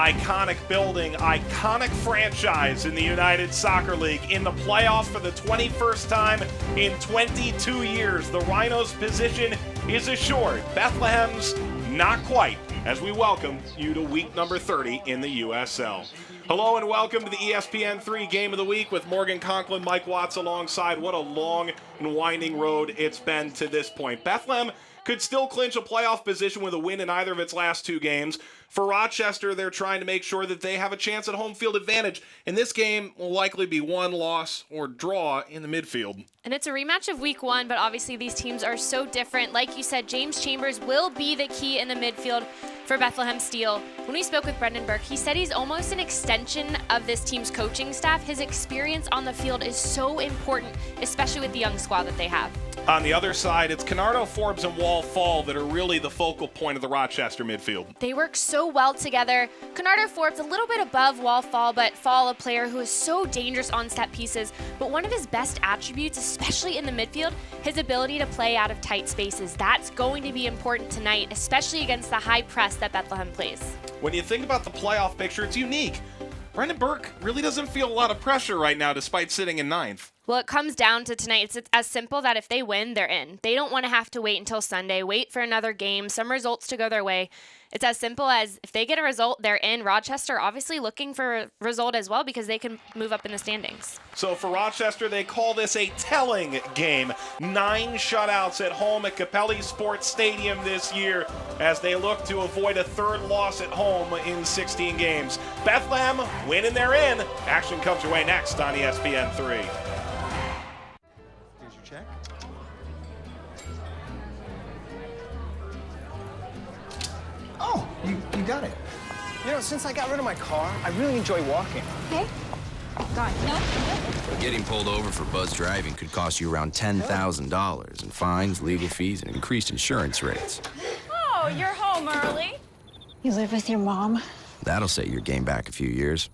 iconic building, iconic franchise in the United Soccer League in the playoffs for the 21st time in 22 years. The Rhinos' position is assured. Bethlehem's not quite, as we welcome you to week number 30 in the USL. Hello and welcome to the ESPN3 Game of the Week with Morgan Conklin, Mike Watts alongside. What a long and winding road it's been to this point. Bethlehem could still clinch a playoff position with a win in either of its last two games. For Rochester, they're trying to make sure that they have a chance at home field advantage. And this game will likely be one loss or draw in the midfield. And it's a rematch of week one, but obviously these teams are so different. Like you said, James Chambers will be the key in the midfield for Bethlehem Steel. When we spoke with Brendan Burke, he said he's almost an extension of this team's coaching staff. His experience on the field is so important, especially with the young squad that they have. On the other side, it's Canardo, Forbes, and Wall Fall that are really the focal point of the Rochester midfield. They work so well together. Canardo Forbes a little bit above Wall Fall, but Fall a player who is so dangerous on set pieces. But one of his best attributes, especially in the midfield, his ability to play out of tight spaces. That's going to be important tonight, especially against the high press that Bethlehem plays. When you think about the playoff picture, it's unique. Brendan Burke really doesn't feel a lot of pressure right now despite sitting in ninth. Well, it comes down to tonight. It's as simple that if they win, they're in. They don't want to have to wait until Sunday, wait for another game, some results to go their way. It's as simple as if they get a result, they're in. Rochester obviously looking for a result as well because they can move up in the standings. So for Rochester, they call this a telling game. 9 shutouts at home at Capelli Sport Stadium this year as they look to avoid a third loss at home in 16 games. Bethlehem win and they're in. Action comes your way next on ESPN3. Check. Oh, you got it. You know, since I got rid of my car, I really enjoy walking. Okay. God, no. Getting pulled over for buzz driving could cost you around $10,000 in fines, legal fees, and increased insurance rates. Oh, you're home early. You live with your mom? That'll set your game back a few years.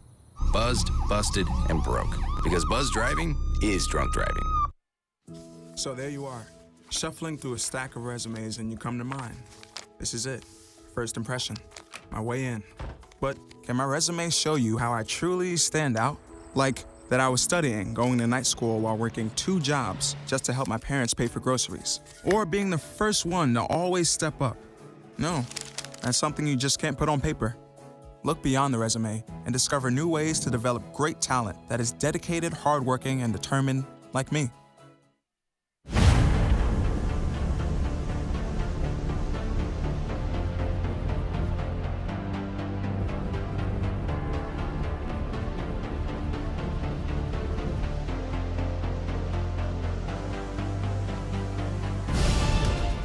Buzzed, busted, and broke. Because buzz driving is drunk driving. So there you are, shuffling through a stack of resumes and you come to mine. This is it, first impression, my way in. But can my resume show you how I truly stand out? Like that I was studying, going to night school while working 2 jobs just to help my parents pay for groceries. Or being the first one to always step up. No, that's something you just can't put on paper. Look beyond the resume and discover new ways to develop great talent that is dedicated, hardworking, and determined like me.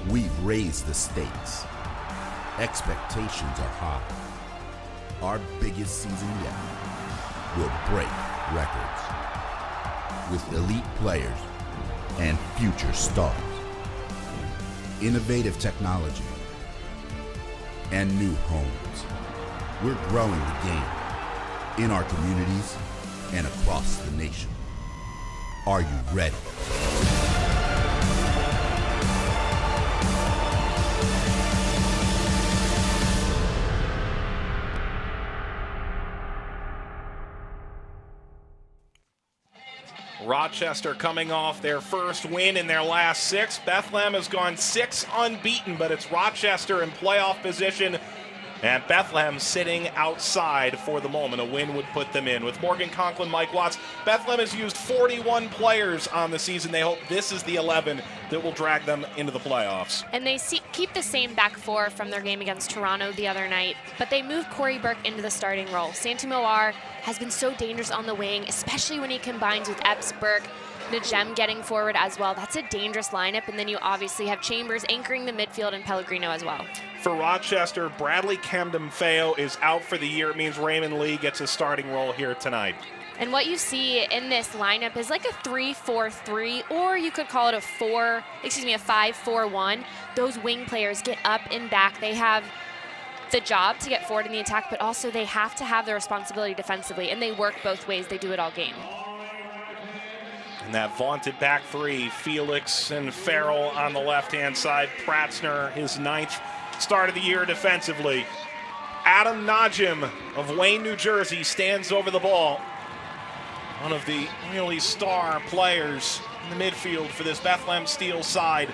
We've raised the stakes. Expectations are high. Our biggest season yet will break records with elite players and future stars. Innovative technology and new homes. We're growing the game in our communities and across the nation. Are you ready? Rochester coming off their first win in their last 6. Bethlehem has gone 6 unbeaten, but it's Rochester in playoff position, and Bethlehem sitting outside for the moment. A win would put them in. With Morgan Conklin, Mike Watts, Bethlehem has used 41 players on the season. They hope this is the 11 that will drag them into the playoffs. And they keep the same back four from their game against Toronto the other night, but they moved Corey Burke into the starting role. Santi Moar has been so dangerous on the wing, especially when he combines with Epps, Burke, Najem getting forward as well. That's a dangerous lineup, and then you obviously have Chambers anchoring the midfield and Pellegrino as well. For Rochester, Bradley Camden-Feo is out for the year. It means Raymond Lee gets a starting role here tonight. And what you see in this lineup is like a 3-4-3, or you could call it a 5-4-1. Those wing players get up and back. They have the job to get forward in the attack, but also they have to have the responsibility defensively, and they work both ways. They do it all game. And that vaunted back three, Felix and Farrell on the left-hand side. Pratzner, his 9th start of the year defensively. Adam Najim of Wayne, New Jersey stands over the ball. One of the really star players in the midfield for this Bethlehem Steel side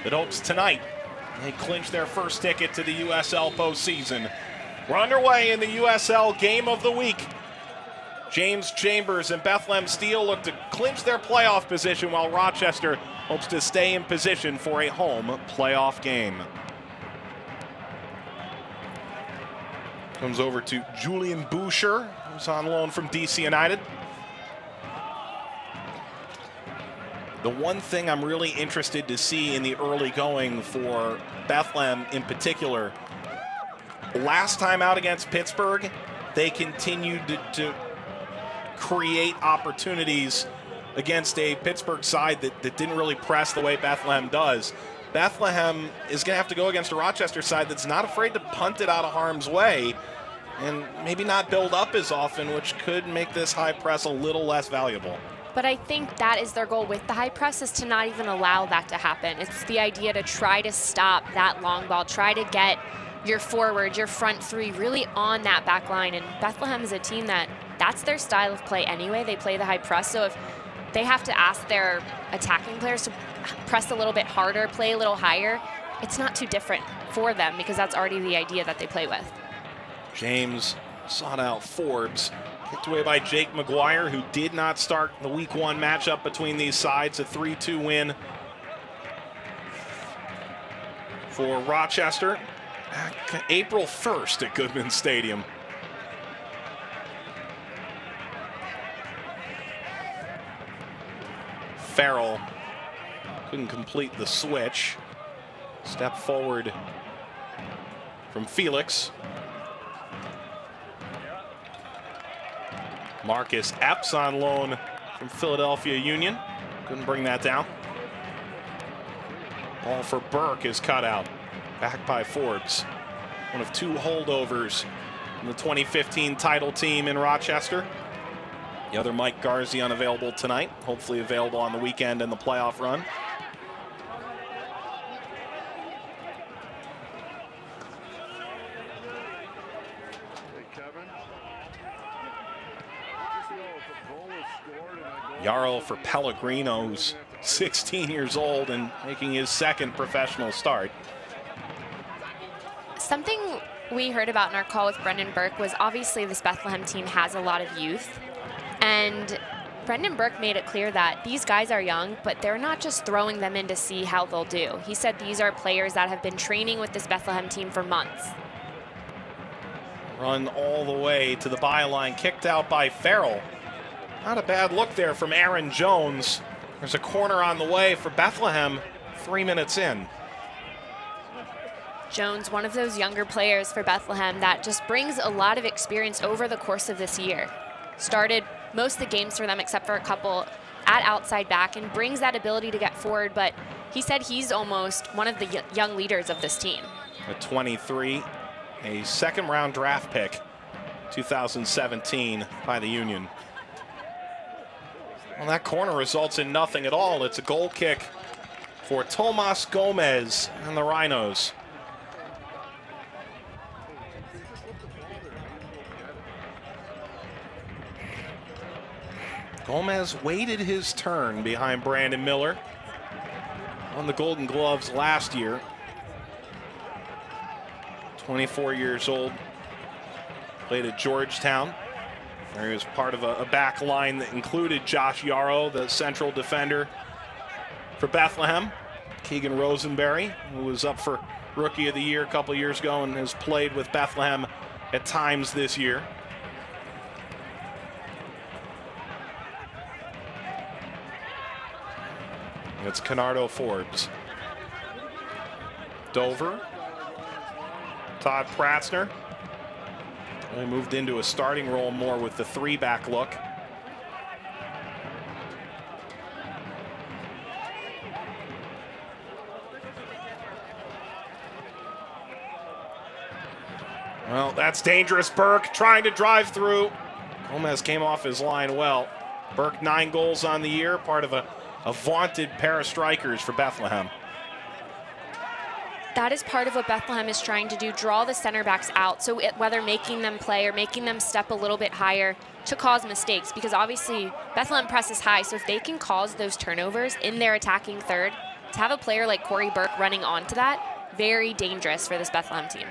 that hopes tonight they clinch their first ticket to the USL postseason. We're underway in the USL Game of the Week. James Chambers and Bethlehem Steel look to clinch their playoff position, while Rochester hopes to stay in position for a home playoff game. Comes over to Julian Boucher, who's on loan from DC United. The one thing I'm really interested to see in the early going for Bethlehem in particular, last time out against Pittsburgh, they continued to create opportunities against a Pittsburgh side that didn't really press the way Bethlehem does. Bethlehem is going to have to go against a Rochester side that's not afraid to punt it out of harm's way and maybe not build up as often, which could make this high press a little less valuable. But I think that is their goal with the high press, is to not even allow that to happen. It's the idea to try to stop that long ball, try to get your forward, your front three really on that back line. And Bethlehem is a team that's their style of play anyway. They play the high press. So if they have to ask their attacking players to press a little bit harder, play a little higher, it's not too different for them because that's already the idea that they play with. James sought out Forbes. Kicked away by Jake McGuire, who did not start the Week 1 matchup between these sides. A 3-2 win for Rochester back April 1st at Goodman Stadium. Farrell couldn't complete the switch. Step forward from Felix. Marcus Epps on loan from Philadelphia Union. Couldn't bring that down. Ball for Burke is cut out. Back by Forbes. One of two holdovers from the 2015 title team in Rochester. The other, Mike Garzi, unavailable tonight. Hopefully available on the weekend in the playoff run. Yarrow for Pellegrino, who's 16 years old and making his second professional start. Something we heard about in our call with Brendan Burke was obviously this Bethlehem team has a lot of youth. And Brendan Burke made it clear that these guys are young, but they're not just throwing them in to see how they'll do. He said these are players that have been training with this Bethlehem team for months. Run all the way to the byline, kicked out by Farrell. Not a bad look there from Aaron Jones. There's a corner on the way for Bethlehem 3 minutes in. Jones, one of those younger players for Bethlehem that just brings a lot of experience over the course of this year. Started most of the games for them except for a couple at outside back and brings that ability to get forward, but he said he's almost one of the young leaders of this team. At 23, a second-round draft pick, 2017 by the Union. Well, that corner results in nothing at all. It's a goal kick for Tomas Gomez and the Rhinos. Gomez waited his turn behind Brandon Miller. Won the Golden Gloves last year. 24 years old. Played at Georgetown. He was part of a back line that included Josh Yarrow, the central defender for Bethlehem. Keegan Rosenberry, who was up for Rookie of the Year a couple years ago and has played with Bethlehem at times this year. It's Kennardo Forbes. Dover. Todd Pratzner. He moved into a starting role more with the three-back look. Well, that's dangerous. Burke trying to drive through. Gomez came off his line well. Burke 9 goals on the year, part of a vaunted pair of strikers for Bethlehem. that is part of what Bethlehem is trying to do, draw the center backs out. So whether making them play or making them step a little bit higher to cause mistakes, because obviously Bethlehem presses high. So if they can cause those turnovers in their attacking third, to have a player like Corey Burke running onto that, very dangerous for this Bethlehem team.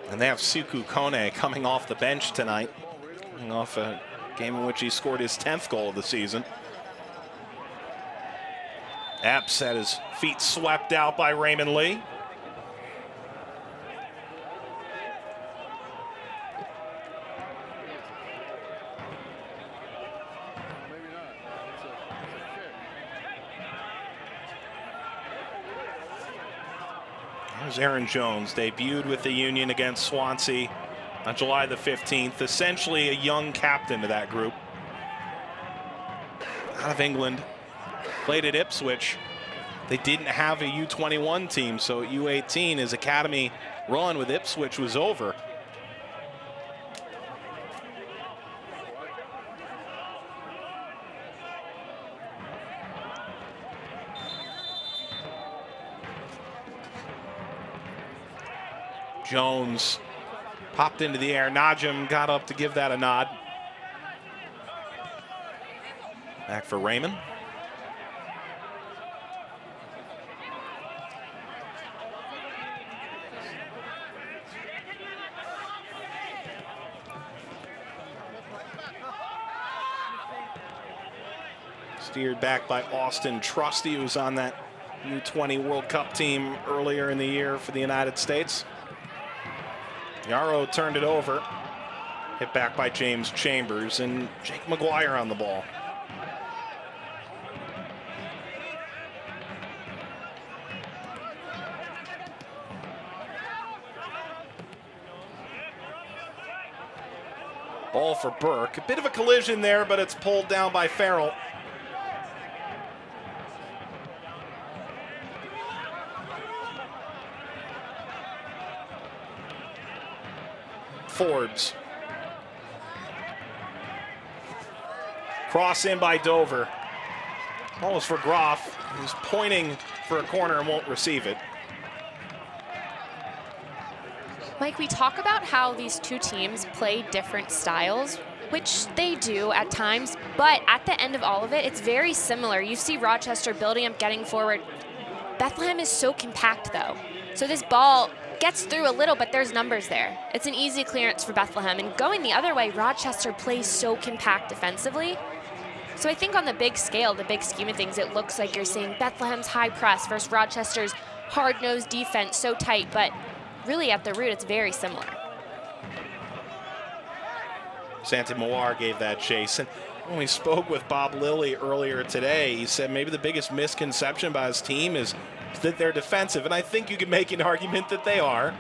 And they have Suku Kone coming off the bench tonight, coming off a game in which he scored his 10th goal of the season. Epps had his feet swept out by Raymond Lee. There's Aaron Jones, debuted with the Union against Swansea on July the 15th, essentially a young captain to that group. Out of England, played at Ipswich. They didn't have a U21 team, so U18, his academy run with Ipswich was over. Jones popped into the air. Najim got up to give that a nod. Back for Raymond. Steered back by Austin Trusty, who was on that U20 World Cup team earlier in the year for the United States. Yarrow turned it over. Hit back by James Chambers, and Jake McGuire on the ball. Ball for Burke. A bit of a collision there, but it's pulled down by Farrell. Forbes. Cross in by Dover. Almost for Groff, who's pointing for a corner and won't receive it. Mike, we talk about how these two teams play different styles, which they do at times, but at the end of all of it, it's very similar. You see Rochester building up, getting forward. Bethlehem is so compact, though. So this ball gets through a little, but there's numbers there. It's an easy clearance for Bethlehem. And going the other way, Rochester plays so compact defensively. So I think on the big scale, the big scheme of things, it looks like you're seeing Bethlehem's high press versus Rochester's hard-nosed defense, so tight, but really at the root, it's very similar. Santi Moar gave that chase. And when we spoke with Bob Lilly earlier today, he said maybe the biggest misconception about his team is that they're defensive, and I think you can make an argument that they are.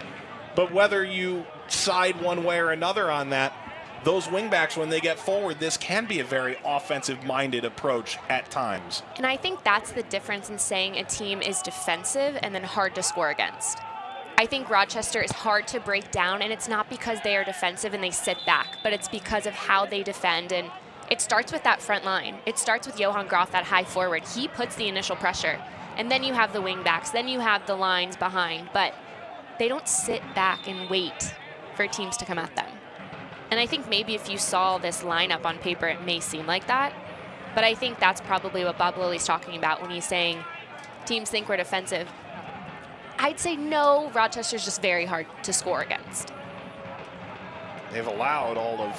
But whether you side one way or another on that, those wingbacks, when they get forward, this can be a very offensive-minded approach at times. And I think that's the difference in saying a team is defensive and then hard to score against. I think Rochester is hard to break down, and it's not because they are defensive and they sit back, but it's because of how they defend. And it starts with that front line. It starts with Johan Groff, that high forward. He puts the initial pressure. And then you have the wing backs, then you have the lines behind, but they don't sit back and wait for teams to come at them. And I think maybe if you saw this lineup on paper, it may seem like that, but I think that's probably what Bob Lilly's talking about when he's saying teams think we're defensive. I'd say no, Rochester's just very hard to score against. They've allowed all of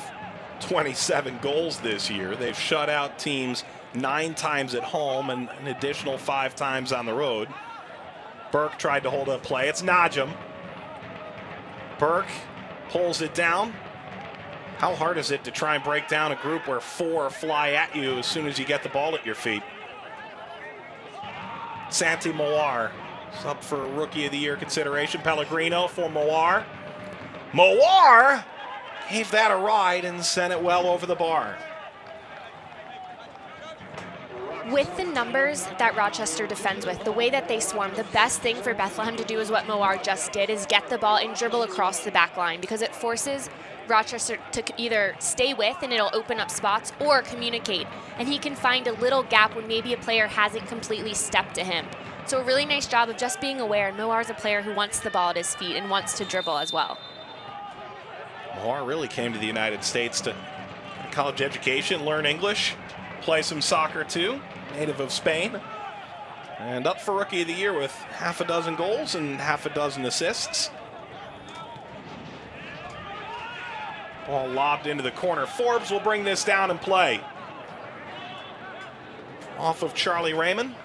27 goals this year. They've shut out teams 9 times at home and an additional 5 times on the road. Burke tried to hold up play. It's Najim. Burke pulls it down. How hard is it to try and break down a group where 4 fly at you as soon as you get the ball at your feet? Santi Moar is up for Rookie of the Year consideration. Pellegrino for Moar. Moar gave that a ride and sent it well over the bar. With the numbers that Rochester defends with, the way that they swarm, the best thing for Bethlehem to do is what Moar just did, is get the ball and dribble across the back line, because it forces Rochester to either stay with and it'll open up spots, or communicate. And he can find a little gap when maybe a player hasn't completely stepped to him. So a really nice job of just being aware. Moar's a player who wants the ball at his feet and wants to dribble as well. Moar really came to the United States to get a college education, learn English, play some soccer too, native of Spain. And up for Rookie of the Year with half a dozen goals and half a dozen assists. Ball lobbed into the corner. Forbes will bring this down and play. Off of Charlie Raymond.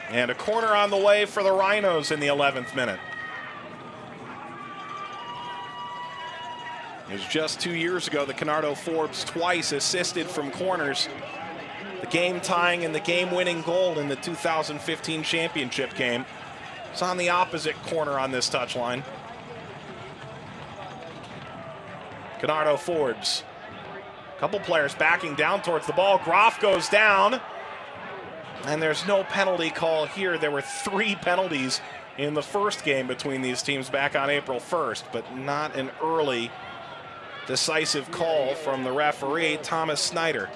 And a corner on the way for the Rhinos in the 11th minute. It was just 2 years ago that Kenardo Forbes twice assisted from corners. The game-tying and the game-winning goal in the 2015 championship game. It's on the opposite corner on this touchline. Kenardo Forbes. A couple players backing down towards the ball. Groff goes down. And there's no penalty call here. There were 3 penalties in the first game between these teams back on April 1st, but not an early decisive call from the referee, Thomas Snyder.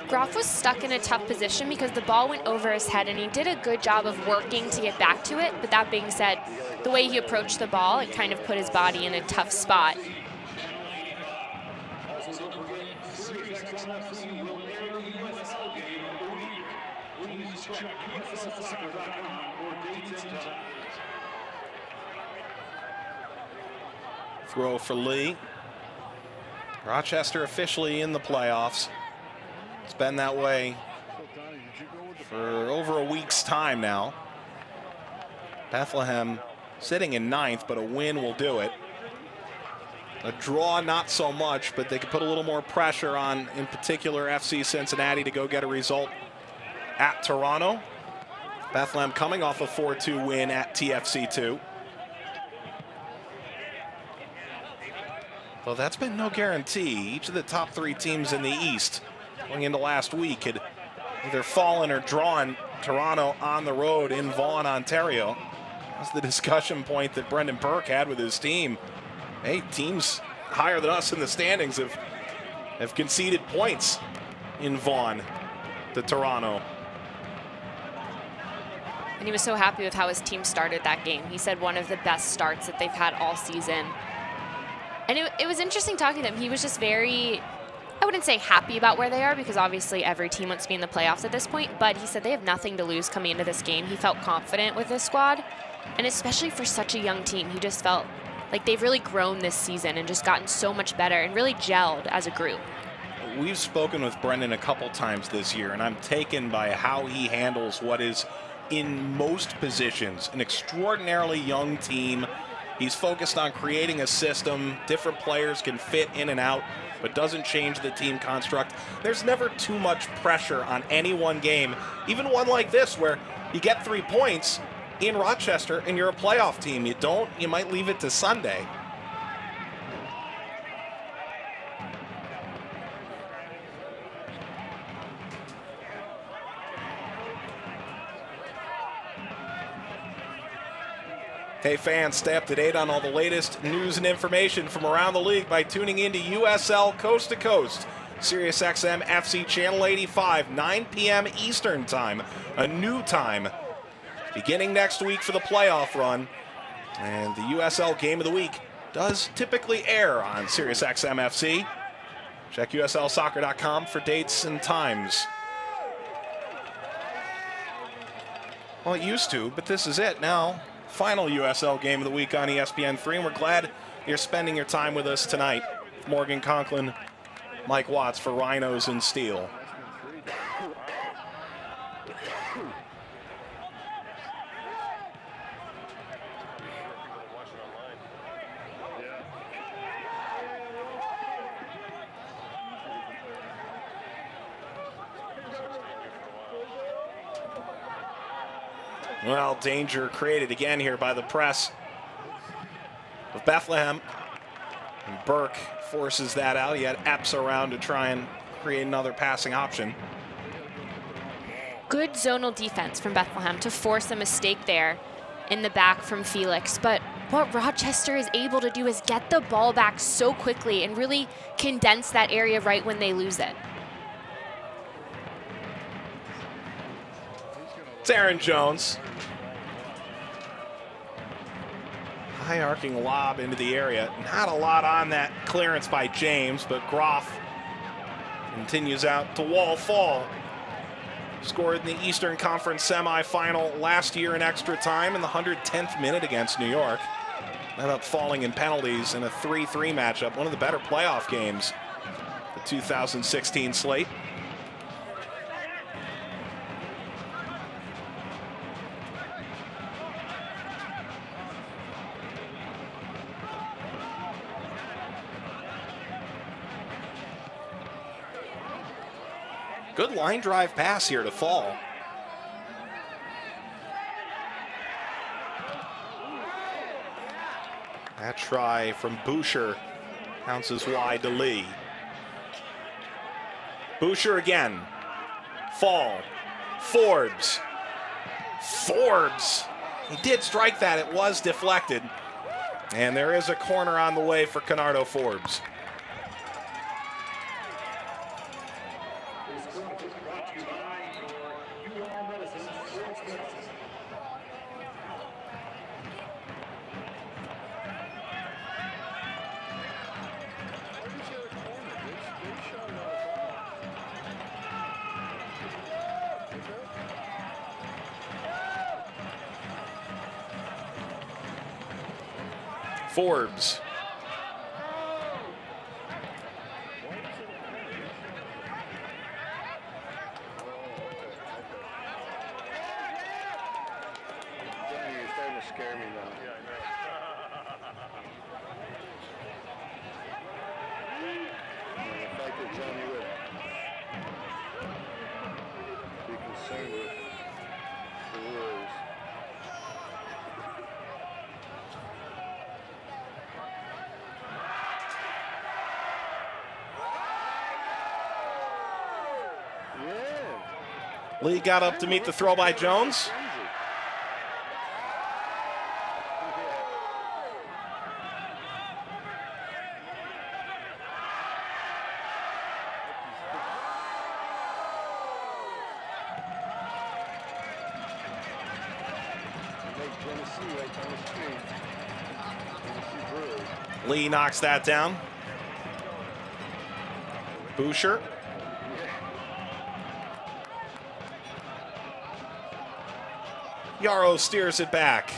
Groff was stuck in a tough position because the ball went over his head, and he did a good job of working to get back to it. But that being said, the way he approached the ball, it kind of put his body in a tough spot. Throw for Lee. Rochester officially in the playoffs. It's been that way for over a week's time now. Bethlehem sitting in 9th, but a win will do it. A draw, not so much, but they could put a little more pressure on, in particular, FC Cincinnati to go get a result at Toronto. Bethlehem coming off a 4-2 win at TFC2. Well, that's been no guarantee. Each of the top 3 teams in the East going into last week had either fallen or drawn Toronto on the road in Vaughan, Ontario. That's the discussion point that Brendan Burke had with his team. Hey, teams higher than us in the standings have conceded points in Vaughan to Toronto. And he was so happy with how his team started that game. He said one of the best starts that they've had all season. And it was interesting talking to him. He was just very, I wouldn't say happy about where they are, because obviously every team wants to be in the playoffs at this point, but he said they have nothing to lose coming into this game. He felt confident with this squad, and especially for such a young team, he just felt like they've really grown this season and just gotten so much better and really gelled as a group. We've spoken with Brendan a couple times this year, and I'm taken by how he handles what is, in most positions, an extraordinarily young team. He's focused on creating a system. Different players can fit in and out, but doesn't change the team construct. There's never too much pressure on any one game, even one like this where you get 3 points in Rochester and you're a playoff team. You might leave it to Sunday. Hey fans, stay up to date on all the latest news and information from around the league by tuning into USL Coast to Coast, SiriusXM FC Channel 85, 9 p.m. Eastern Time, a new time, beginning next week for the playoff run. And the USL Game of the Week does typically air on SiriusXM FC. Check USLsoccer.com for dates and times. Well, it used to, but this is it now. Final USL Game of the Week on ESPN3, and we're glad you're spending your time with us tonight. Morgan Conklin, Mike Watts for Rhinos and Steel. Well, danger created again here by the press of Bethlehem. And Burke forces that out. He had Epps around to try and create another passing option. Good zonal defense from Bethlehem to force a mistake there. in the back from Felix. But what Rochester is able to do is get the ball back so quickly and really condense that area right when they lose it. It's Aaron Jones. High arcing lob into the area. Not a lot on that clearance by James, but Groff continues out to Wall-Fall. Scored in the Eastern Conference semifinal last year in extra time in the 110th minute against New York. Ended up falling in penalties in a 3-3 matchup, one of the better playoff games, the 2016 slate. Good line drive pass here to Fall. That try from Boucher bounces wide to Lee. Boucher again. Fall. Forbes. Forbes. He did strike that. It was deflected. And there is a corner on the way for Canardo Forbes. Forbes. You're starting to scare me now. The fact that Johnny would be concerned with the rules. Lee got up to meet the throw by Jones. Lee knocks that down. Boucher. Yarrow steers it back.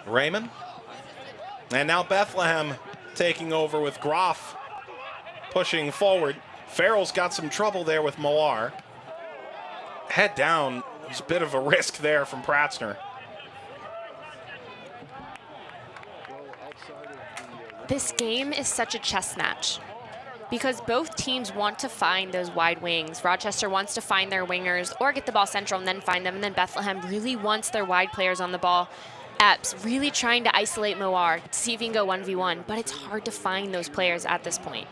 Raymond. And now Bethlehem taking over with Groff pushing forward. Farrell's got some trouble there with Millar. Head down. There's a bit of a risk there from Pratzner. This game is such a chess match because both teams want to find those wide wings. Rochester wants to find their wingers or get the ball central and then find them. And then Bethlehem really wants their wide players on the ball. Epps really trying to isolate Moar to see if he can go 1v1, but it's hard to find those players at this point.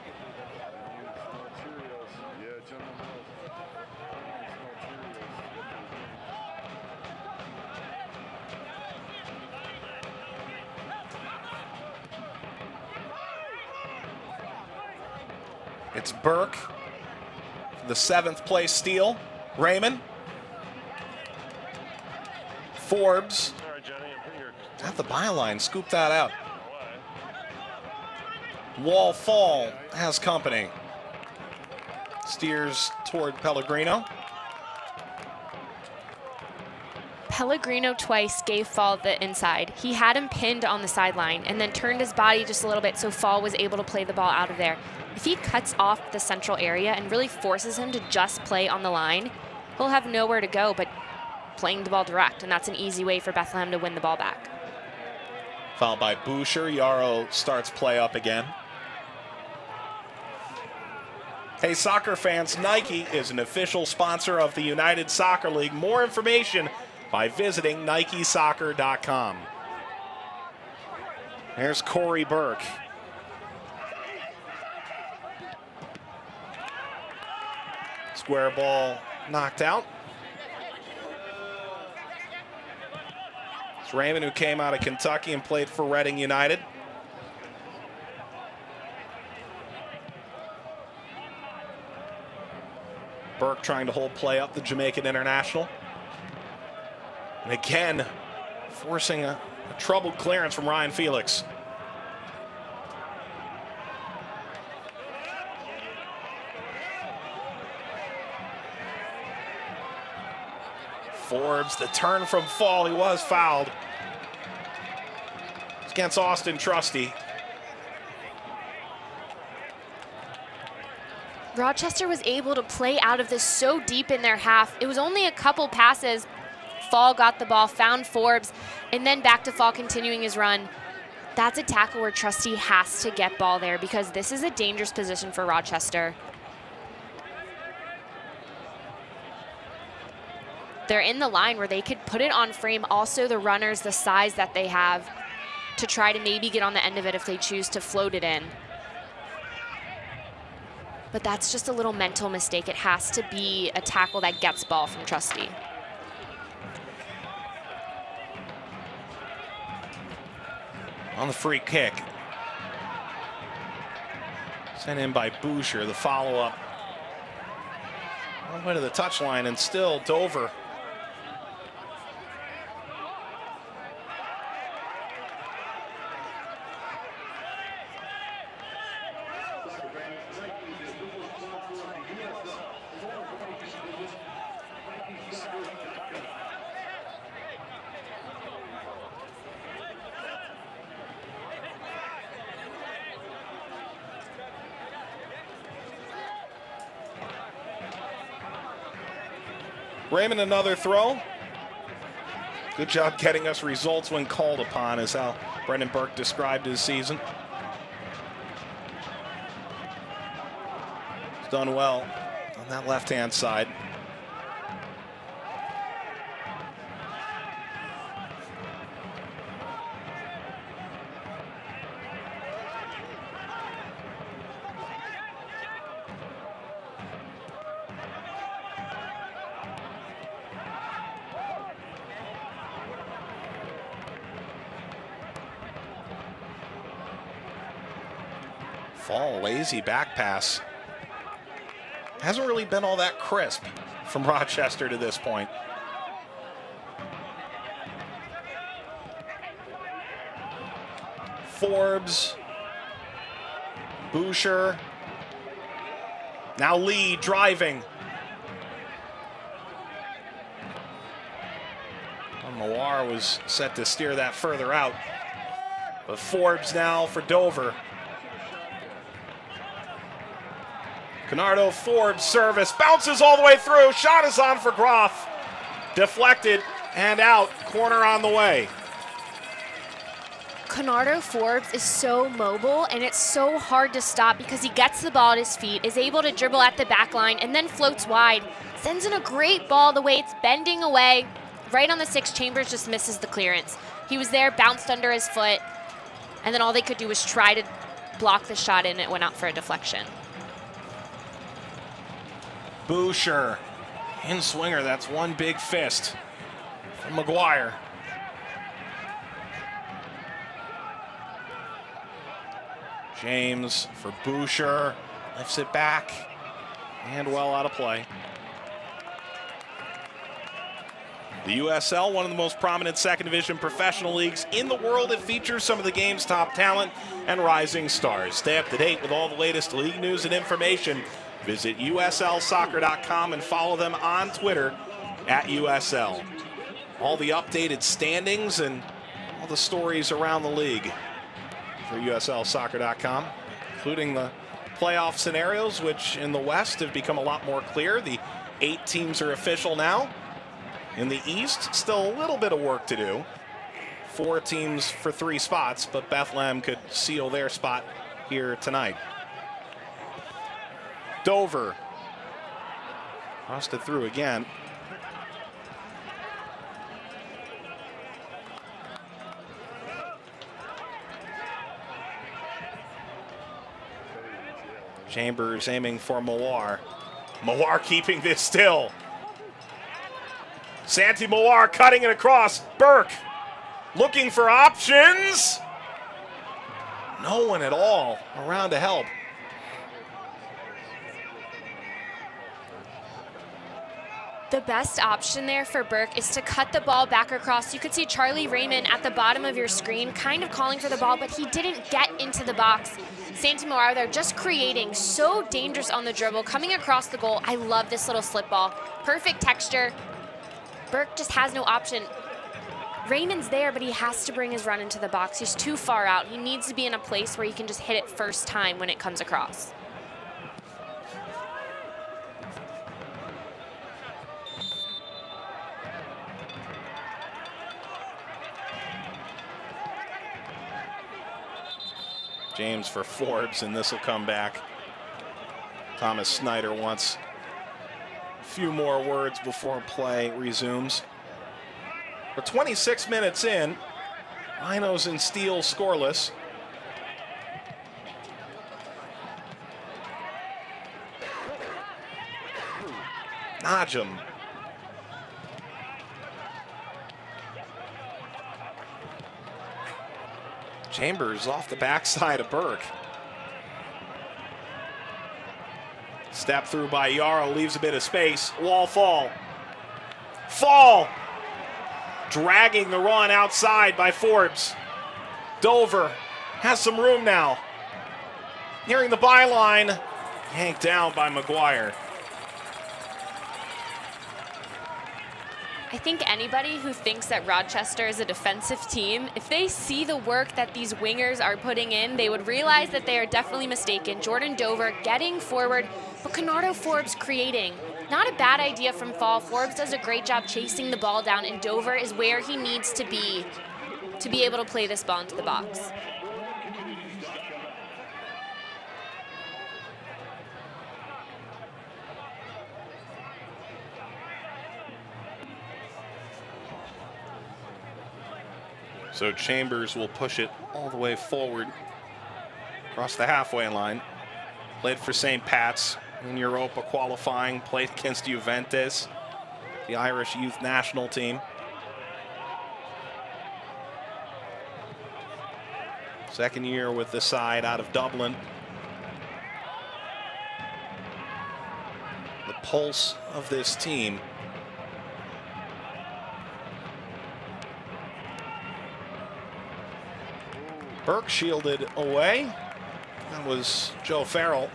It's Burke, the 7th place steal. Raymond. Forbes. At the byline, scoop that out. Wall-Fall has company. Steers toward Pellegrino. Pellegrino twice gave Fall the inside. He had him pinned on the sideline and then turned his body just a little bit so Fall was able to play the ball out of there. If he cuts off the central area and really forces him to just play on the line, he'll have nowhere to go but playing the ball direct, and that's an easy way for Bethlehem to win the ball back. Followed by Boucher. Yarrow starts play up again. Hey, soccer fans, Nike is an official sponsor of the United Soccer League. More information by visiting NikeSoccer.com. There's Corey Burke. Square ball knocked out. It's Raymond, who came out of Kentucky and played for Reading United. Burke trying to hold play up, the Jamaican international. And again, forcing a troubled clearance from Ryan Felix. Forbes, the turn from fall, he was fouled. It's against Austin Trusty. Rochester was able to play out of this so deep in their half. It was only a couple passes. Fall got the ball, found Forbes, and then back to Fall continuing his run. That's a tackle where Trusty has to get ball there because this is a dangerous position for Rochester. They're in the line where they could put it on frame. Also the runners, the size that they have to try to maybe get on the end of it if they choose to float it in. But that's just a little mental mistake. It has to be a tackle that gets ball from Trusty. On the free kick. Sent in by Boucher, the follow-up. All the way to the touchline, and still Dover. Raymond, another throw. Good job getting us results when called upon, is how Brendan Burke described his season. He's done well on that left-hand side. Fall, lazy back pass. Hasn't really been all that crisp from Rochester to this point. Forbes, Boucher, now Lee driving. Mawar was set to steer that further out. But Forbes now for Dover. Canardo, Forbes, service, bounces all the way through. Shot is on for Groff. Deflected and out. Corner on the way. Canardo Forbes is so mobile, and it's so hard to stop because he gets the ball at his feet, is able to dribble at the back line, and then floats wide. Sends in a great ball the way it's bending away. Right on the 6, Chambers just misses the clearance. He was there, bounced under his foot, and then all they could do was try to block the shot, and it went out for a deflection. Boucher, in swinger, that's one big fist from McGuire. James for Boucher, lifts it back, and well out of play. The USL, one of the most prominent second division professional leagues in the world. It features some of the game's top talent and rising stars. Stay up to date with all the latest league news and information. Visit USLsoccer.com and follow them on Twitter at USL. All the updated standings and all the stories around the league for USLsoccer.com, including the playoff scenarios, which in the West have become a lot more clear. The 8 teams are official now. In the East, still a little bit of work to do. 4 teams for 3 spots, but Bethlehem could seal their spot here tonight. Dover. Crossed it through again. Chambers aiming for Mawar. Mawar keeping this still. Santi Mawar cutting it across. Burke looking for options. No one at all around to help. The best option there for Burke is to cut the ball back across. You could see Charlie Raymond at the bottom of your screen kind of calling for the ball, but he didn't get into the box. Santi Mawar there just creating, so dangerous on the dribble, coming across the goal. I love this little slip ball. Perfect texture. Burke just has no option. Raymond's there, but he has to bring his run into the box. He's too far out. He needs to be in a place where he can just hit it first time when it comes across. James for Forbes, and this will come back. Thomas Snyder wants a few more words before play resumes. We're 26 minutes in. Rhinos and Steel scoreless. Najim. Chambers off the backside of Burke. Step through by Yara, leaves a bit of space. Wall fall. Fall! Dragging the run outside by Forbes. Dover has some room now. Nearing the byline. Yanked down by McGuire. I think anybody who thinks that Rochester is a defensive team, if they see the work that these wingers are putting in, they would realize that they are definitely mistaken. Jordan Dover getting forward, but Canardo Forbes creating. Not a bad idea from Fall. Forbes does a great job chasing the ball down, and Dover is where he needs to be able to play this ball into the box. So Chambers will push it all the way forward across the halfway line. Played for St. Pat's in Europa qualifying, played against Juventus, the Irish youth national team. Second year with the side out of Dublin. The pulse of this team. Burke shielded away. That was Joe Farrell.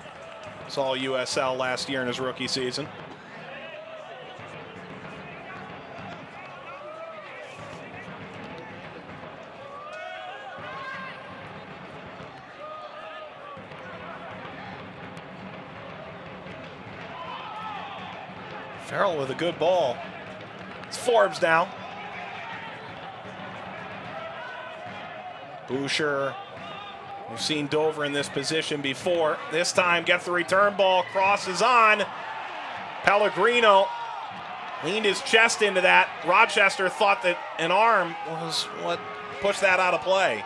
Saw USL last year in his rookie season. Farrell with a good ball. It's Forbes now. Boucher, we've seen Dover in this position before. This time gets the return ball, crosses on. Pellegrino leaned his chest into that. Rochester thought that an arm was what pushed that out of play.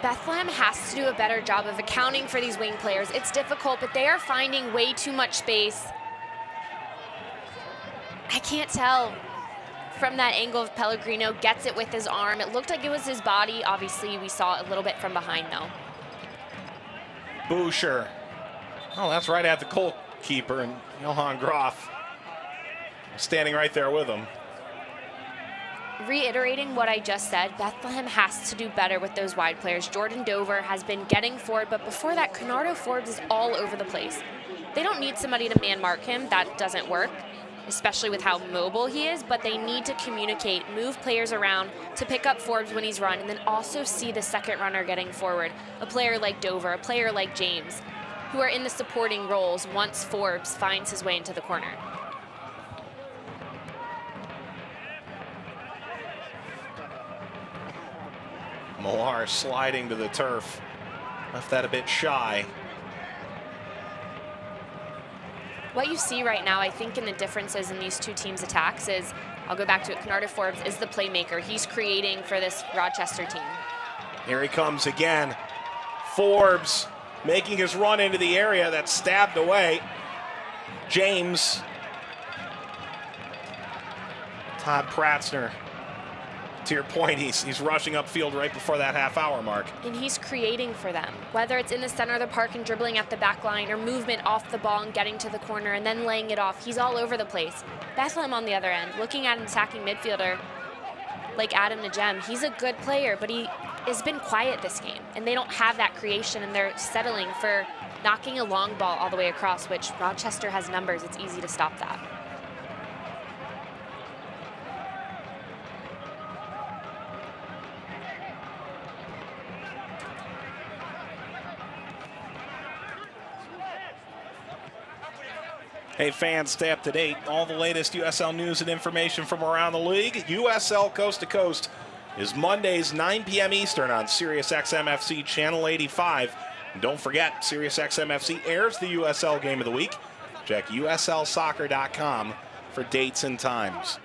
Bethlehem has to do a better job of accounting for these wing players. It's difficult, but they are finding way too much space. I can't tell from that angle if Pellegrino gets it with his arm. It looked like it was his body. Obviously, we saw a little bit from behind, though. Boucher. Oh, that's right at the goalkeeper, and Johan Groff standing right there with him. Reiterating what I just said, Bethlehem has to do better with those wide players. Jordan Dover has been getting forward, but before that, Canardo Forbes is all over the place. They don't need somebody to man mark him. That doesn't work, especially with how mobile he is, but they need to communicate, move players around to pick up Forbes when he's run, and then also see the second runner getting forward. A player like Dover, a player like James, who are in the supporting roles once Forbes finds his way into the corner. Moar sliding to the turf. Left that a bit shy. What you see right now, I think, in the differences in these two teams' attacks is, I'll go back to it, Kennarda Forbes is the playmaker. He's creating for this Rochester team. Here he comes again. Forbes making his run into the area. That's stabbed away. James. Todd Pratzner. To your point, he's rushing upfield right before that half-hour mark. And he's creating for them, whether it's in the center of the park and dribbling at the back line, or movement off the ball and getting to the corner and then laying it off. He's all over the place. Bethlehem on the other end, looking at an attacking midfielder like Adam Najem, he's a good player, but he has been quiet this game, and they don't have that creation, and they're settling for knocking a long ball all the way across, which Rochester has numbers. It's easy to stop that. Hey fans, stay up to date. All the latest USL news and information from around the league. USL Coast to Coast is Mondays 9 p.m. Eastern on SiriusXM FC Channel 85. And don't forget, SiriusXM FC airs the USL Game of the Week. Check uslsoccer.com for dates and times.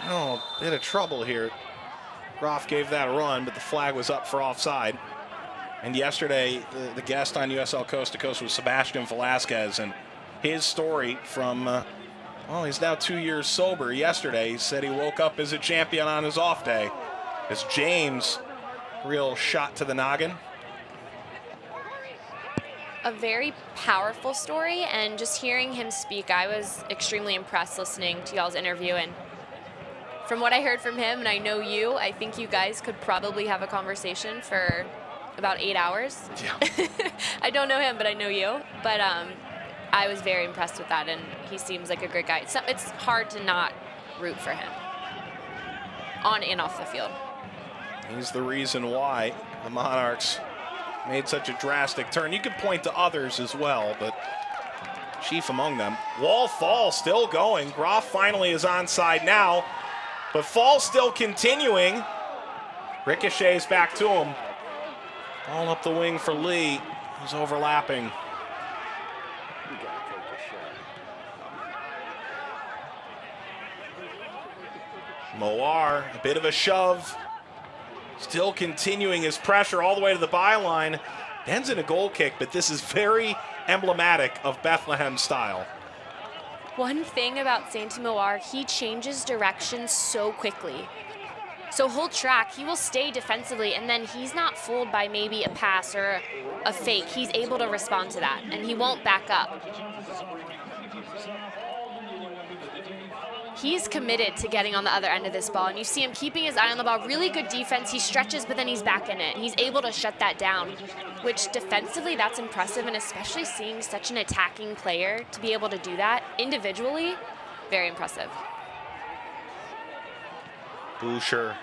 Oh, bit of trouble here. Groff gave that a run, but the flag was up for offside. And yesterday, the guest on USL Coast to Coast was Sebastian Velasquez, and his story from, well, he's now 2 years sober. Yesterday, he said he woke up as a champion on his off day. As James, real shot to the noggin. A very powerful story, and just hearing him speak, I was extremely impressed listening to y'all's interview. And from what I heard from him, and I know you, I think you guys could probably have a conversation for about 8 hours. Yeah. I don't know him, but I know you. But I was very impressed with that, and he seems like a great guy. It's hard to not root for him on and off the field. He's the reason why the Monarchs made such a drastic turn. You could point to others as well, but chief among them. Wall Fall still going. Groff finally is onside now, but Fall still continuing. Ricochets back to him. All up the wing for Lee, who's overlapping. Moar, a bit of a shove. Still continuing his pressure all the way to the byline. Ends in a goal kick, but this is very emblematic of Bethlehem style. One thing about Santi Moar, he changes direction so quickly. So hold track, he will stay defensively, and then he's not fooled by maybe a pass or a fake. He's able to respond to that, and he won't back up. He's committed to getting on the other end of this ball, and you see him keeping his eye on the ball. Really good defense. He stretches, but then he's back in it. He's able to shut that down, which defensively, that's impressive, and especially seeing such an attacking player to be able to do that individually, very impressive. Boucher,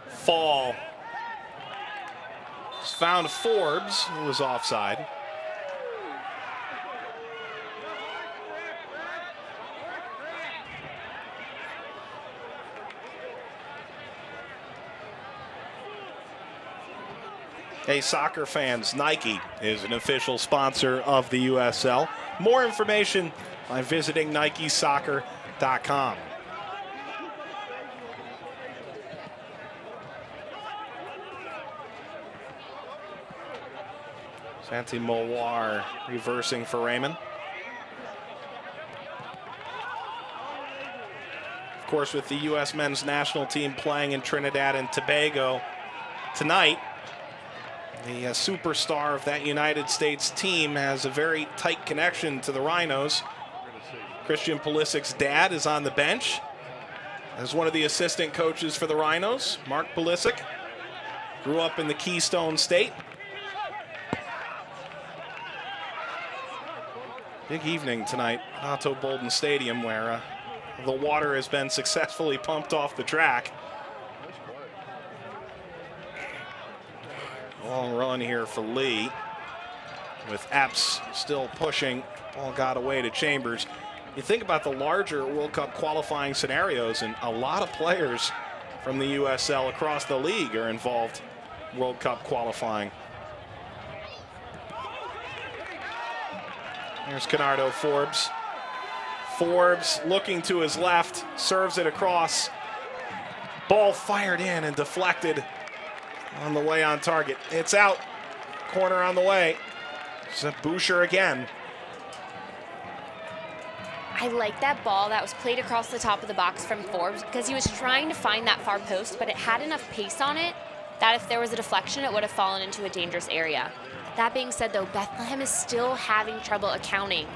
Fall. He's found Forbes, who was offside. Hey, soccer fans, Nike is an official sponsor of the USL. More information by visiting nikesoccer.com. Santi Moar reversing for Raymond. Of course, with the U.S. men's national team playing in Trinidad and Tobago tonight, the superstar of that United States team has a very tight connection to the Rhinos. Christian Pulisic's dad is on the bench as one of the assistant coaches for the Rhinos. Mark Pulisic grew up in the Keystone State. Big evening tonight at Otto Bolden Stadium, where the water has been successfully pumped off the track. Long run here for Lee, with Epps still pushing. Ball got away to Chambers. You think about the larger World Cup qualifying scenarios, and a lot of players from the USL across the league are involved in World Cup qualifying. Here's Canardo Forbes. Forbes looking to his left, serves it across. Ball fired in and deflected on the way on target. It's out. Corner on the way. It's Boucher again. I like that ball that was played across the top of the box from Forbes because he was trying to find that far post, but it had enough pace on it that if there was a deflection, it would have fallen into a dangerous area. That being said, though, Bethlehem is still having trouble accounting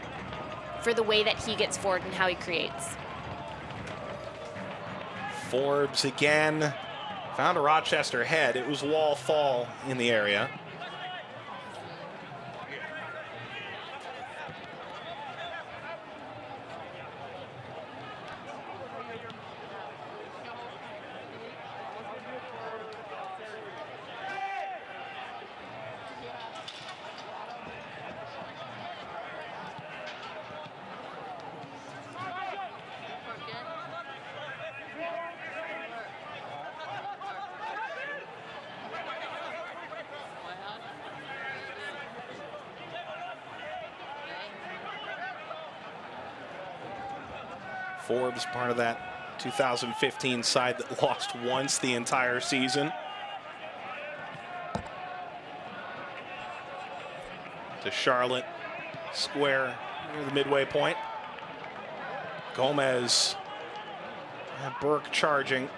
for the way that he gets forward and how he creates. Forbes again. Found a Rochester head. It was wall fall in the area. Forbes, part of that 2015 side that lost once the entire season. To Charlotte, square near the midway point. Gomez, Burke charging.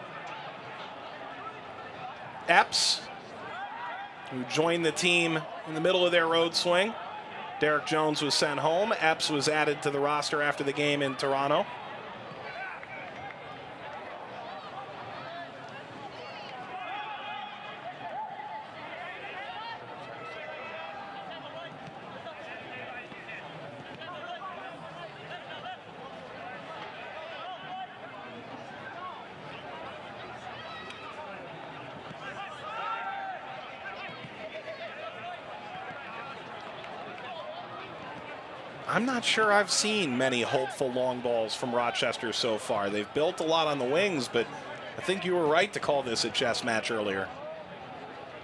Epps, who joined the team in the middle of their road swing. Derek Jones was sent home. Epps was added to the roster after the game in Toronto. I'm not sure I've seen many hopeful long balls from Rochester so far. They've built a lot on the wings, but I think you were right to call this a chess match earlier.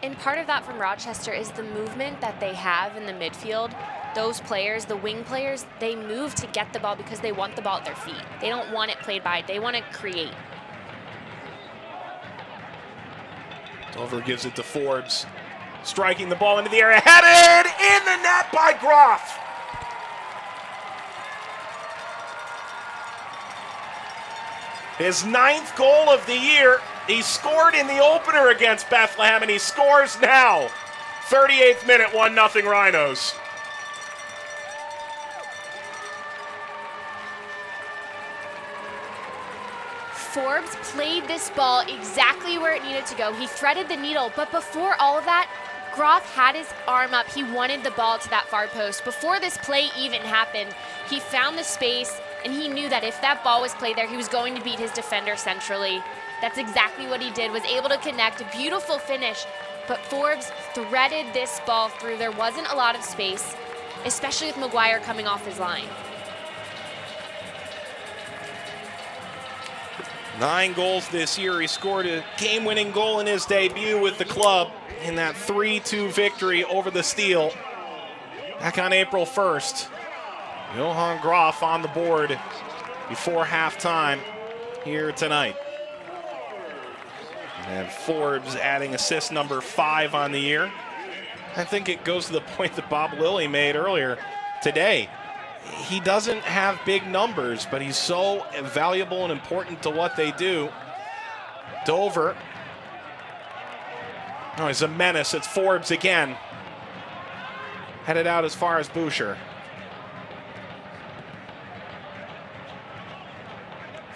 And part of that from Rochester is the movement that they have in the midfield. Those players, the wing players, they move to get the ball because they want the ball at their feet. They don't want it played by, they want to create. Dover gives it to Forbes. Striking the ball into the area, headed in the net by Groff. His 9th goal of the year. He scored in the opener against Bethlehem, and he scores now. 38th minute, 1-0 Rhinos. Forbes played this ball exactly where it needed to go. He threaded the needle, but before all of that, Groff had his arm up. He wanted the ball to that far post. Before this play even happened, he found the space, and he knew that if that ball was played there, he was going to beat his defender centrally. That's exactly what he did, was able to connect, a beautiful finish. But Forbes threaded this ball through. There wasn't a lot of space, especially with McGuire coming off his line. 9 goals this year. He scored a game-winning goal in his debut with the club in that 3-2 victory over the Steel back on April 1st. Johan Groff on the board before halftime here tonight. And Forbes adding assist number 5 on the year. I think it goes to the point that Bob Lilly made earlier today. He doesn't have big numbers, but he's so valuable and important to what they do. Dover. Oh, he's a menace. It's Forbes again. Headed out as far as Boucher.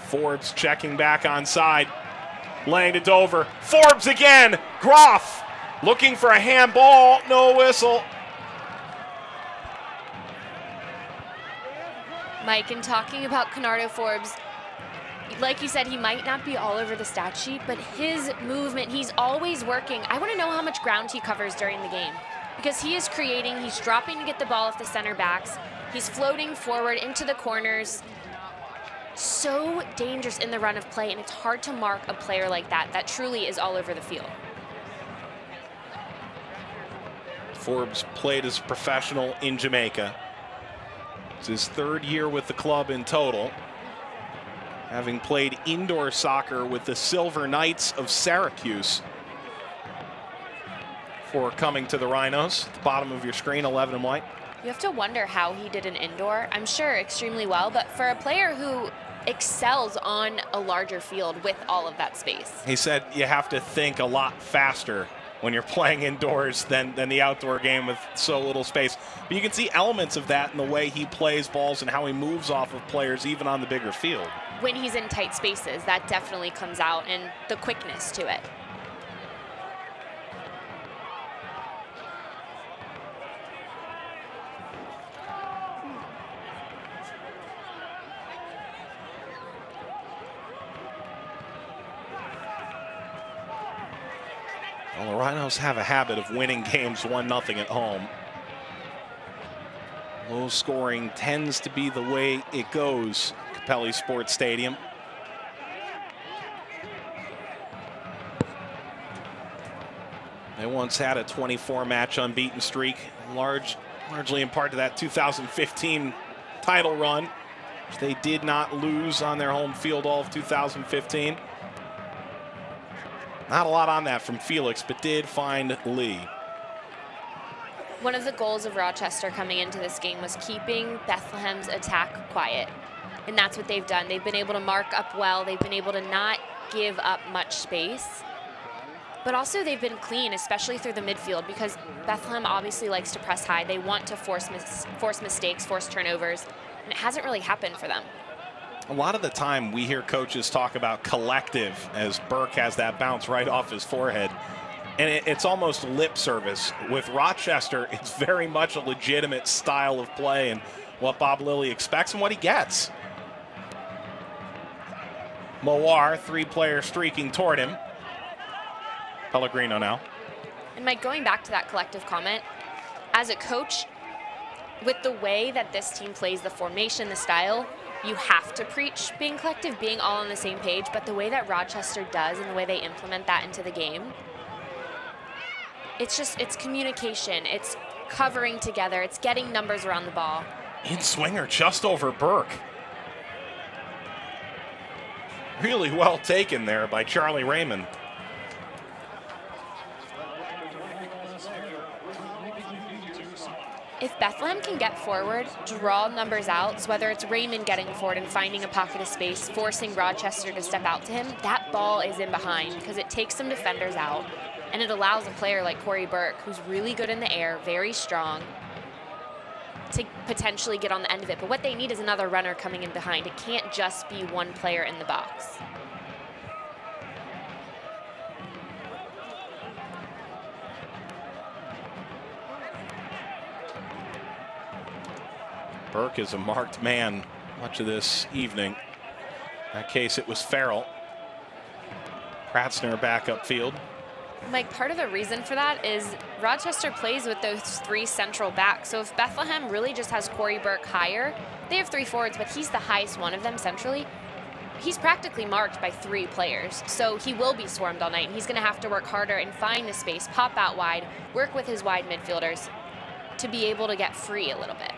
Forbes checking back onside. Laying to Dover. Forbes again. Groff looking for a handball. No whistle. Mike, in talking about Canardo Forbes, like you said, he might not be all over the stat sheet, but his movement, he's always working. I want to know how much ground he covers during the game, because he is creating, he's dropping to get the ball off the center backs, he's floating forward into the corners. so dangerous in the run of play, and it's hard to mark a player like that that truly is all over the field. Forbes played as a professional in Jamaica. It's his 3rd year with the club in total, having played indoor soccer with the Silver Knights of Syracuse before coming to the Rhinos. At the bottom of your screen, 11 and white. You have to wonder how he did an indoor. I'm sure extremely well, but for a player who excels on a larger field with all of that space. He said you have to think a lot faster when you're playing indoors than the outdoor game with so little space. But you can see elements of that in the way he plays balls and how he moves off of players even on the bigger field. When he's in tight spaces, that definitely comes out, and the quickness to it. Well, the Rhinos have a habit of winning games 1-0 at home. Low scoring tends to be the way it goes, Capelli Sport Stadium. They once had a 24-match unbeaten streak, largely in part to that 2015 title run, which they did not lose on their home field all of 2015. Not a lot on that from Felix, but did find Lee. One of the goals of Rochester coming into this game was keeping Bethlehem's attack quiet. And that's what they've done. They've been able to mark up well. They've been able to not give up much space. But also they've been clean, especially through the midfield, because Bethlehem obviously likes to press high. They want to force mistakes, force turnovers, and it hasn't really happened for them. A lot of the time we hear coaches talk about collective as Burke has that bounce right off his forehead. And it's almost lip service. With Rochester, it's very much a legitimate style of play and what Bob Lilly expects and what he gets. Mowar, 3-player streaking toward him. Pellegrino now. And Mike, going back to that collective comment, as a coach, with the way that this team plays, the formation, the style, you have to preach being collective, being all on the same page, but the way that Rochester does and the way they implement that into the game, it's communication, it's covering together, it's getting numbers around the ball. In swinger just over Burke. Really well taken there by Charlie Raymond. If Bethlehem can get forward, draw numbers out, so whether it's Raymond getting forward and finding a pocket of space, forcing Rochester to step out to him, that ball is in behind because it takes some defenders out, and it allows a player like Corey Burke, who's really good in the air, very strong, to potentially get on the end of it. But what they need is another runner coming in behind. It can't just be one player in the box. Burke is a marked man much of this evening. In that case, it was Farrell. Pratzner back upfield. Mike, part of the reason for that is Rochester plays with those 3 central backs. So if Bethlehem really just has Corey Burke higher, they have 3 forwards, but he's the highest one of them centrally. He's practically marked by 3 players. So he will be swarmed all night, and he's going to have to work harder and find the space, pop out wide, work with his wide midfielders to be able to get free a little bit.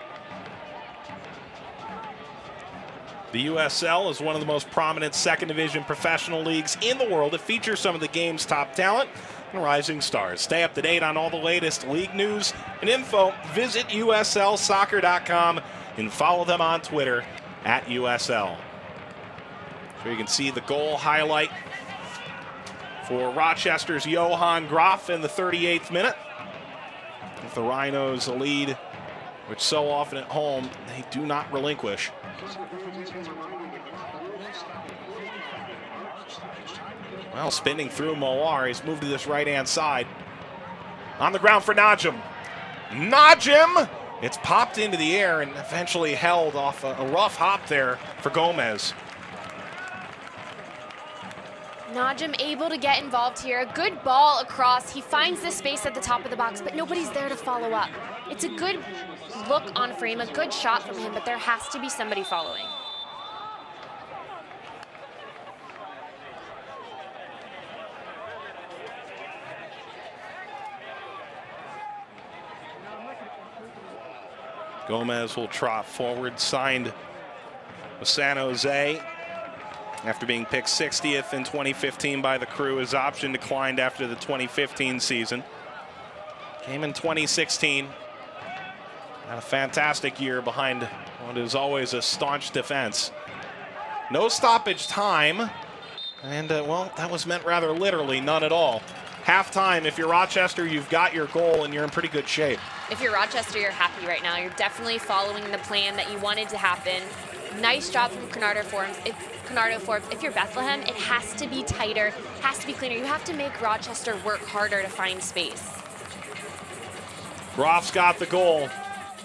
The USL is one of the most prominent second division professional leagues in the world. It features some of the game's top talent and rising stars. Stay up to date on all the latest league news and info. Visit USLsoccer.com and follow them on Twitter at USL. So you can see the goal highlight for Rochester's Johan Graf in the 38th minute. With the Rhinos a lead, which so often at home they do not relinquish. Well, spinning through Mowar, he's moved to this right-hand side. On the ground for Najim. Najim! It's popped into the air and eventually held off a rough hop there for Gomez. Najim able to get involved here. A good ball across. He finds the space at the top of the box, but nobody's there to follow up. It's a good look on frame, a good shot from him, but there has to be somebody following. Gomez will trot forward, signed with San Jose after being picked 60th in 2015 by the Crew. His option declined after the 2015 season. Came in 2016. Had a fantastic year behind what is always a staunch defense. No stoppage time. And, well, that was meant rather literally, none at all. Halftime, if you're Rochester, you've got your goal and you're in pretty good shape. If you're Rochester, you're happy right now. You're definitely following the plan that you wanted to happen. Nice job from Canardo Forbes. If you're Bethlehem, it has to be tighter, has to be cleaner. You have to make Rochester work harder to find space. Groff's got the goal.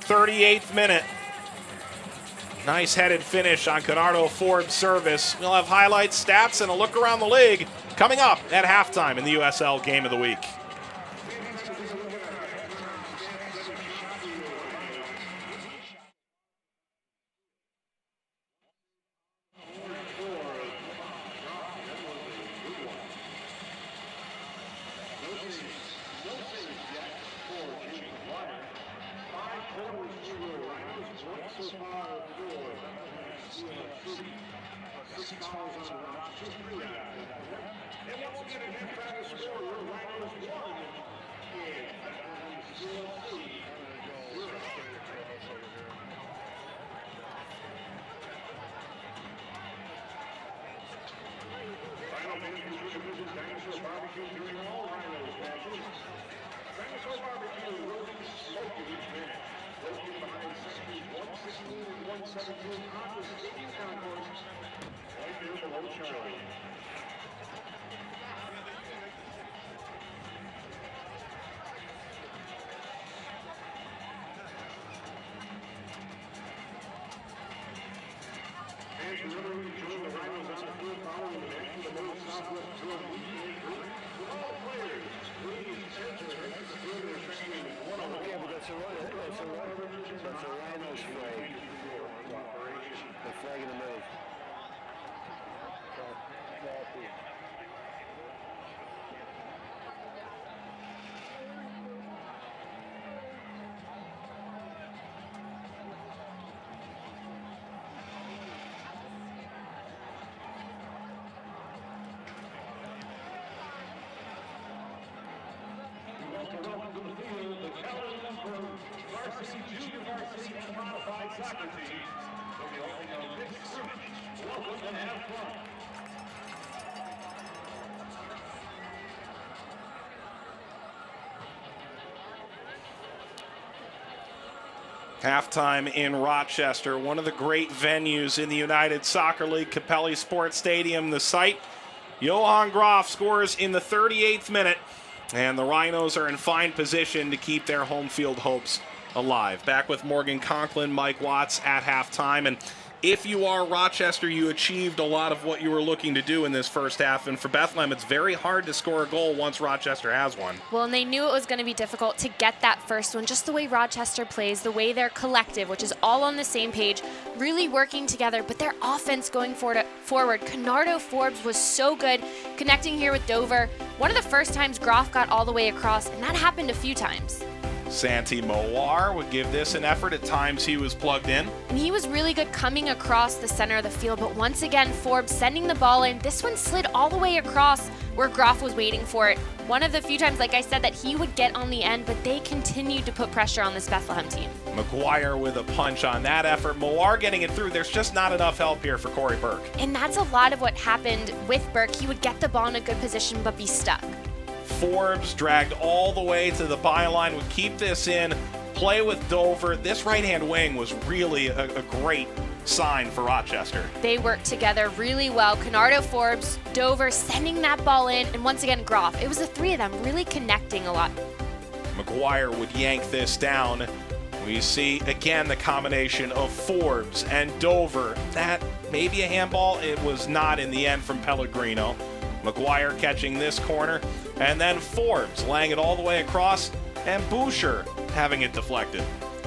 38th minute. Nice headed finish on Canardo Forbes' service. We'll have highlights, stats, and a look around the league coming up at halftime in the USL Game of the Week. That's a Rhinos flag. The flag in the middle. Copy. Halftime in Rochester, one of the great venues in the United Soccer League, Capelli Sport Stadium, the site. Johan Groff scores in the 38th minute, and the Rhinos are in fine position to keep their home field hopes alive. Back with Morgan Conklin, Mike Watts at halftime, and if you are Rochester, you achieved a lot of what you were looking to do in this first half, and for Bethlehem, it's very hard to score a goal once Rochester has one. Well, and they knew it was going to be difficult to get that first one, just the way Rochester plays, the way they're collective, which is all on the same page, really working together, but their offense going forward. Canardo Forbes was so good, connecting here with Dover. One of the first times Groff got all the way across, and that happened a few times. Santi Moar would give this an effort. At times he was plugged in. And he was really good coming across the center of the field, but once again, Forbes sending the ball in. This one slid all the way across where Groff was waiting for it. One of the few times, like I said, that he would get on the end, but they continued to put pressure on this Bethlehem team. McGuire with a punch on that effort. Moar getting it through. There's just not enough help here for Corey Burke. And that's a lot of what happened with Burke. He would get the ball in a good position, but be stuck. Forbes dragged all the way to the byline, would keep this in, play with Dover. This right-hand wing was really a great sign for Rochester. They worked together really well. Canardo Forbes, Dover sending that ball in, and once again, Groff. It was the three of them really connecting a lot. McGuire would yank this down. We see, again, the combination of Forbes and Dover. That may be a handball. It was not in the end from Pellegrino. McGuire catching this corner, and then Forbes laying it all the way across, and Boucher having it deflected.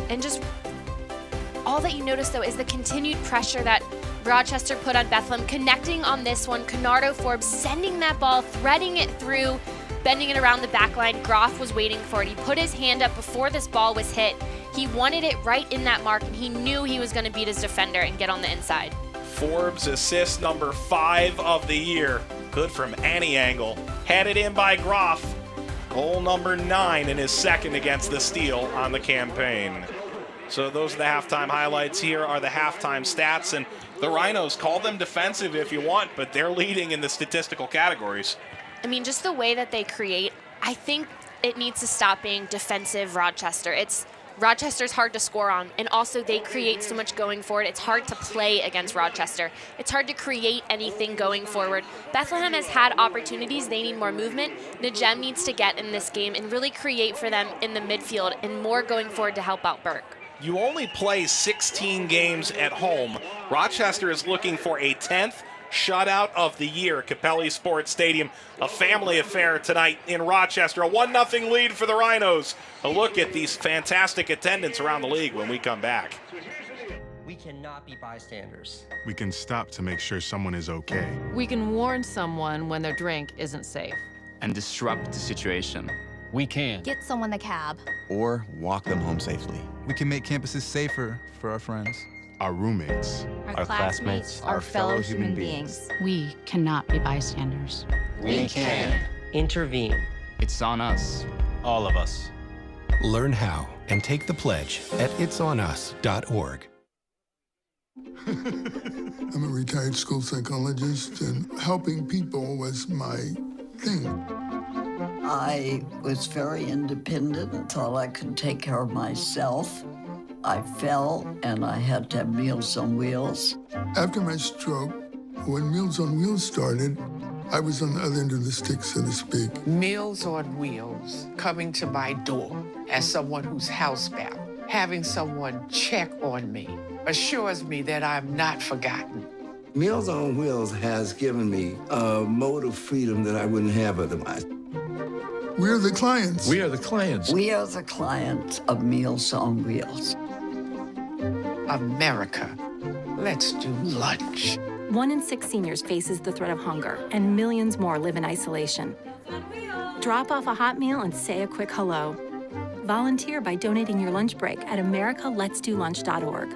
And just all that you notice, though, is the continued pressure that Rochester put on Bethlehem, connecting on this one. Canardo Forbes sending that ball, threading it through, bending it around the back line. Groff was waiting for it. He put his hand up before this ball was hit, He wanted it right in that mark, and he knew he was going to beat his defender and get on the inside. Forbes assist number 5 of the year. Good from any angle. Headed in by Groff. Goal number 9 in his second against the Steel on the campaign. So those are the halftime highlights. Here are the halftime stats, and the Rhinos, call them defensive if you want, but they're leading in the statistical categories. I mean, just the way that they create, I think it needs to stop being defensive Rochester. Rochester's hard to score on, and also they create so much going forward. It's hard to play against Rochester. It's hard to create anything going forward. Bethlehem has had opportunities. They need more movement. Najem needs to get in this game and really create for them in the midfield and more going forward to help out Burke. You only play 16 games at home. Rochester is looking for a 10th shutout of the year. Capelli Sport Stadium, a family affair tonight in Rochester. A 1-0 lead for the Rhinos. A look at these fantastic attendance around the league when we come back. We cannot be bystanders. We can stop to make sure someone is okay. We can warn someone when their drink isn't safe. And disrupt the situation. We can. Get someone the cab. Or walk them home safely. We can make campuses safer for our friends. Our roommates. Our classmates. Our fellow human beings. We cannot be bystanders. We can. Intervene. It's on us. All of us. Learn how and take the pledge at itsonus.org. I'm a retired school psychologist, and helping people was my thing. I was very independent and thought I could take care of myself. I fell, and I had to have Meals on Wheels. After my stroke, when Meals on Wheels started, I was on the other end of the stick, so to speak. Meals on Wheels, coming to my door as someone who's housebound, having someone check on me, assures me that I'm not forgotten. Meals on Wheels has given me a mode of freedom that I wouldn't have otherwise. We're the clients. We are the clients. We are the clients of Meals on Wheels. America, let's do lunch. 1 in 6 seniors faces the threat of hunger, and millions more live in isolation. Drop off a hot meal and say a quick hello. Volunteer by donating your lunch break at americaletsdolunch.org.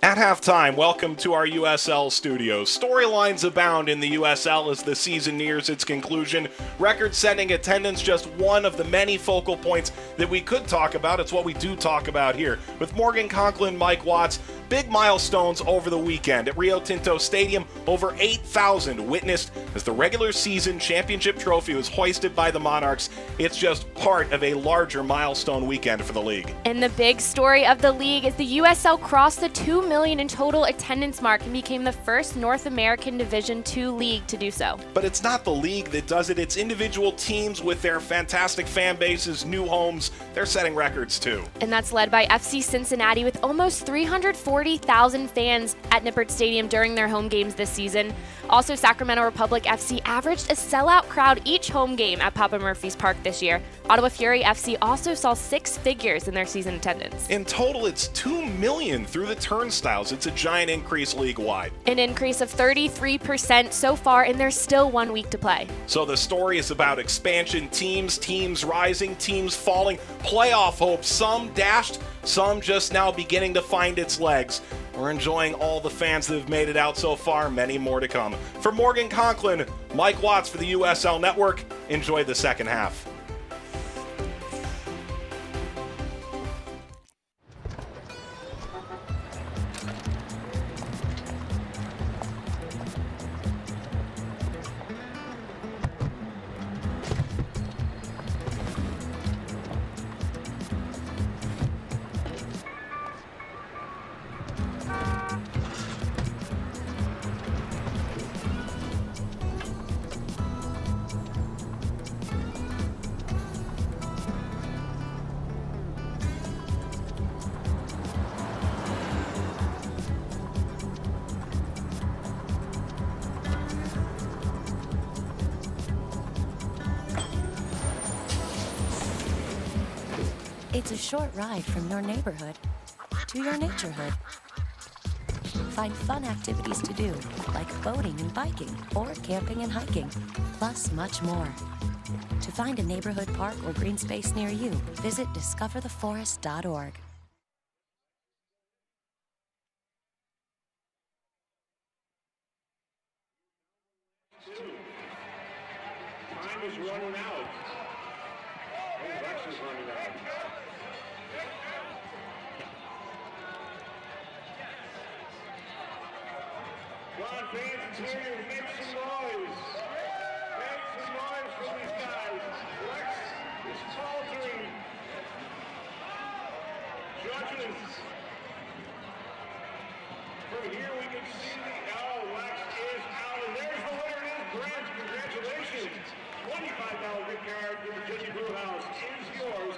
At halftime, welcome to our USL studios. Storylines abound in the USL as the season nears its conclusion. Record-setting attendance, just one of the many focal points that we could talk about. It's what we do talk about here. With Morgan Conklin, Mike Watts, big milestones over the weekend. At Rio Tinto Stadium, over 8,000 witnessed as the regular season championship trophy was hoisted by the Monarchs. It's just part of a larger milestone weekend for the league. And the big story of the league is the USL crossed the 2 million in total attendance mark and became the first North American Division II league to do so. But it's not the league that does it. It's individual teams with their fantastic fan bases, new homes. They're setting records too. And that's led by FC Cincinnati with almost 340,000 fans at Nippert Stadium during their home games this season. Also, Sacramento Republic FC averaged a sellout crowd each home game at Papa Murphy's Park this year. Ottawa Fury FC also saw 6 figures in their season attendance. In total, it's 2 million through the turnstiles. It's a giant increase league-wide. An increase of 33% so far, and there's still 1 week to play. So the story is about expansion teams rising, teams falling, playoff hopes, some dashed, some just now beginning to find its legs. We're enjoying all the fans that have made it out so far, many more to come. For Morgan Conklin, Mike Watts for the USL Network, enjoy the second half. It's a short ride from your neighborhood to your naturehood. find fun activities to do, like boating and biking, or camping and hiking, plus much more. To find a neighborhood park or green space near you, visit discovertheforest.org. Time is running out. Oh, Lex is running out. Come on, fans, it's here. Make some noise. Make some noise for these guys. Lex is faltering. Judges. From here we can see Lex is out. And there's the winner. It is Grant. Congratulations. $25 gift card for Virginia Brewhouse is yours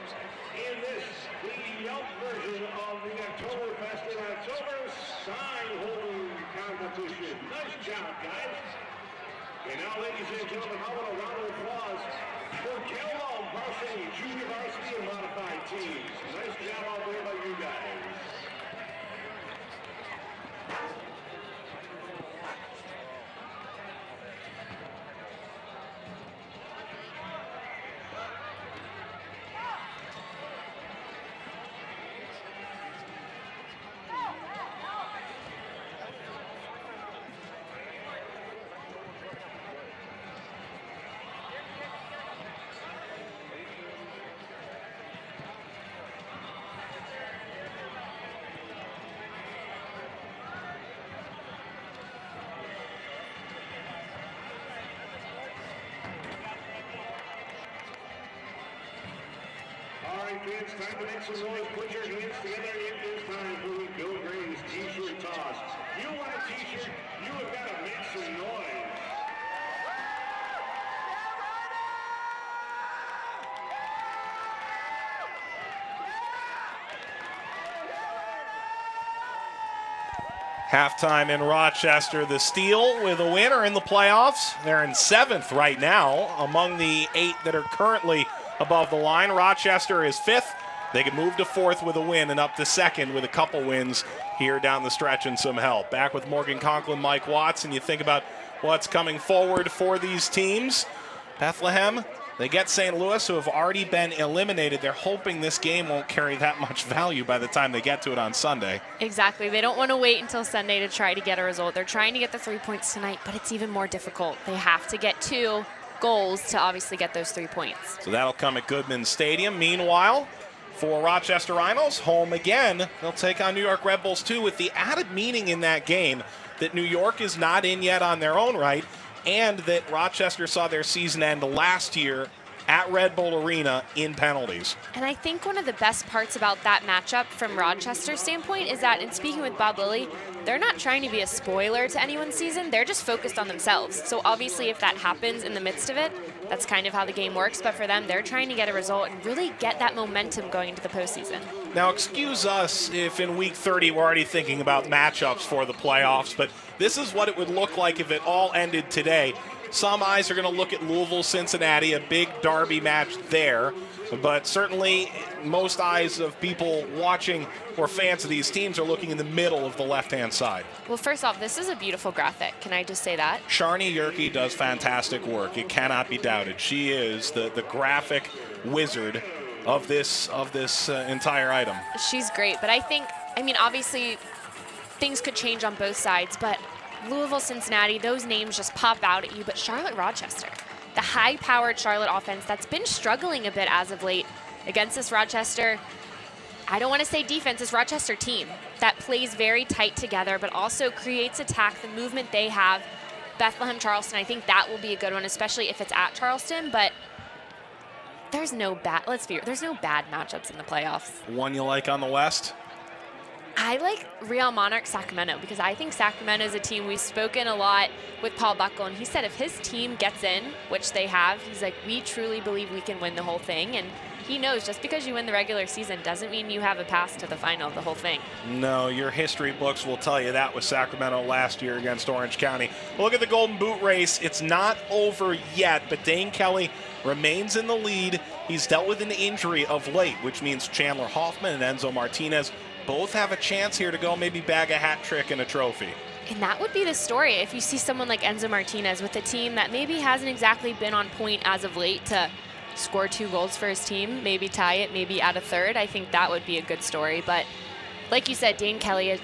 in this, the Yelp version of the Oktoberfest in October sign holding competition. Nice job, guys. And now, ladies and gentlemen, how about a round of applause for Kelvin varsity, junior varsity, and modified teams. Nice job out there by you guys. It's time to make some noise. Put your hands together. It is time for the Bill Gray's t-shirt toss. You want a t-shirt? You have got to make some noise. Halftime in Rochester. The Steel with a winner in the playoffs. They're in 7th right now among the 8 that are currently above the line. Rochester is 5th. They can move to 4th with a win and up to 2nd with a couple wins here down the stretch and some help. Back with Morgan Conklin, Mike Watson. You think about what's coming forward for these teams. Bethlehem, they get St. Louis, who have already been eliminated. They're hoping this game won't carry that much value by the time they get to it on Sunday. Exactly. They don't want to wait until Sunday to try to get a result. They're trying to get the 3 points tonight, but it's even more difficult. They have to get 2 goals to obviously get those 3 points. So that'll come at Goodman Stadium. Meanwhile, for Rochester Rhinos, home again. They'll take on New York Red Bulls too, with the added meaning in that game that New York is not in yet on their own right, and that Rochester saw their season end last year at Red Bull Arena in penalties. And I think one of the best parts about that matchup from Rochester's standpoint is that, in speaking with Bob Lilly, they're not trying to be a spoiler to anyone's season. They're just focused on themselves. So obviously if that happens in the midst of it, that's kind of how the game works. But for them, they're trying to get a result and really get that momentum going into the postseason. Now, excuse us if in week 30 we're already thinking about matchups for the playoffs, but this is what it would look like if it all ended today. Some eyes are going to look at Louisville-Cincinnati, a big derby match there. But certainly most eyes of people watching or fans of these teams are looking in the middle of the left-hand side. Well, first off, this is a beautiful graphic. Can I just say that? Sharni Yerke does fantastic work. It cannot be doubted. She is the graphic wizard of this entire item. She's great. But I mean, obviously things could change on both sides, but Louisville, Cincinnati, those names just pop out at you. But Charlotte, Rochester, the high-powered Charlotte offense that's been struggling a bit as of late against this Rochester, I don't want to say defense, this Rochester team that plays very tight together but also creates attack, the movement they have. Bethlehem, Charleston, I think that will be a good one, especially if it's at Charleston, but there's no bad matchups in the playoffs. One you like on the West? I like Real Monarch Sacramento because I think Sacramento is a team. We've spoken a lot with Paul Buckle, and he said if his team gets in, which they have, he's like, we truly believe we can win the whole thing. And he knows just because you win the regular season doesn't mean you have a pass to the final of the whole thing. No, your history books will tell you that with Sacramento last year against Orange County. Look at the Golden Boot race. It's not over yet, but Dane Kelly remains in the lead. He's dealt with an injury of late, which means Chandler Hoffman and Enzo Martinez both have a chance here to go maybe bag a hat trick and a trophy. And that would be the story if you see someone like Enzo Martinez with a team that maybe hasn't exactly been on point as of late to score 2 goals for his team, maybe tie it, maybe add a third. I think that would be a good story. But like you said, Dane Kelly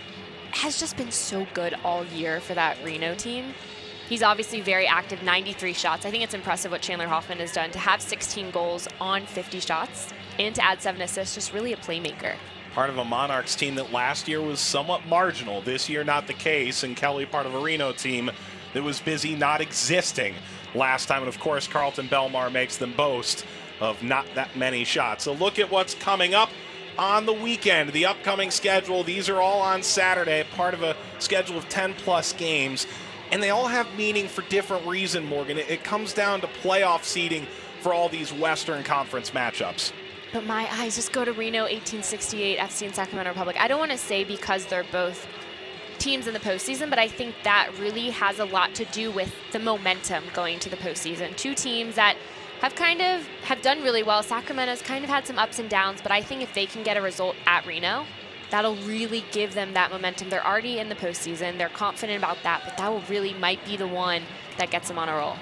has just been so good all year for that Reno team. He's obviously very active, 93 shots. I think it's impressive what Chandler Hoffman has done to have 16 goals on 50 shots and to add 7 assists, just really a playmaker. Part of a Monarchs team that last year was somewhat marginal. This year, not the case. And Kelly, part of a Reno team that was busy not existing last time. And of course, Carlton Belmar makes them boast of not that many shots. So look at what's coming up on the weekend. The upcoming schedule, these are all on Saturday, part of a schedule of 10-plus games. And they all have meaning for different reason, Morgan. It comes down to playoff seeding for all these Western Conference matchups. But my eyes just go to Reno, 1868, FC and Sacramento Republic. I don't want to say because they're both teams in the postseason, but I think that really has a lot to do with the momentum going to the postseason. 2 teams that have done really well. Sacramento's kind of had some ups and downs, but I think if they can get a result at Reno, that'll really give them that momentum. They're already in the postseason. They're confident about that, but that will really might be the one that gets them on a roll.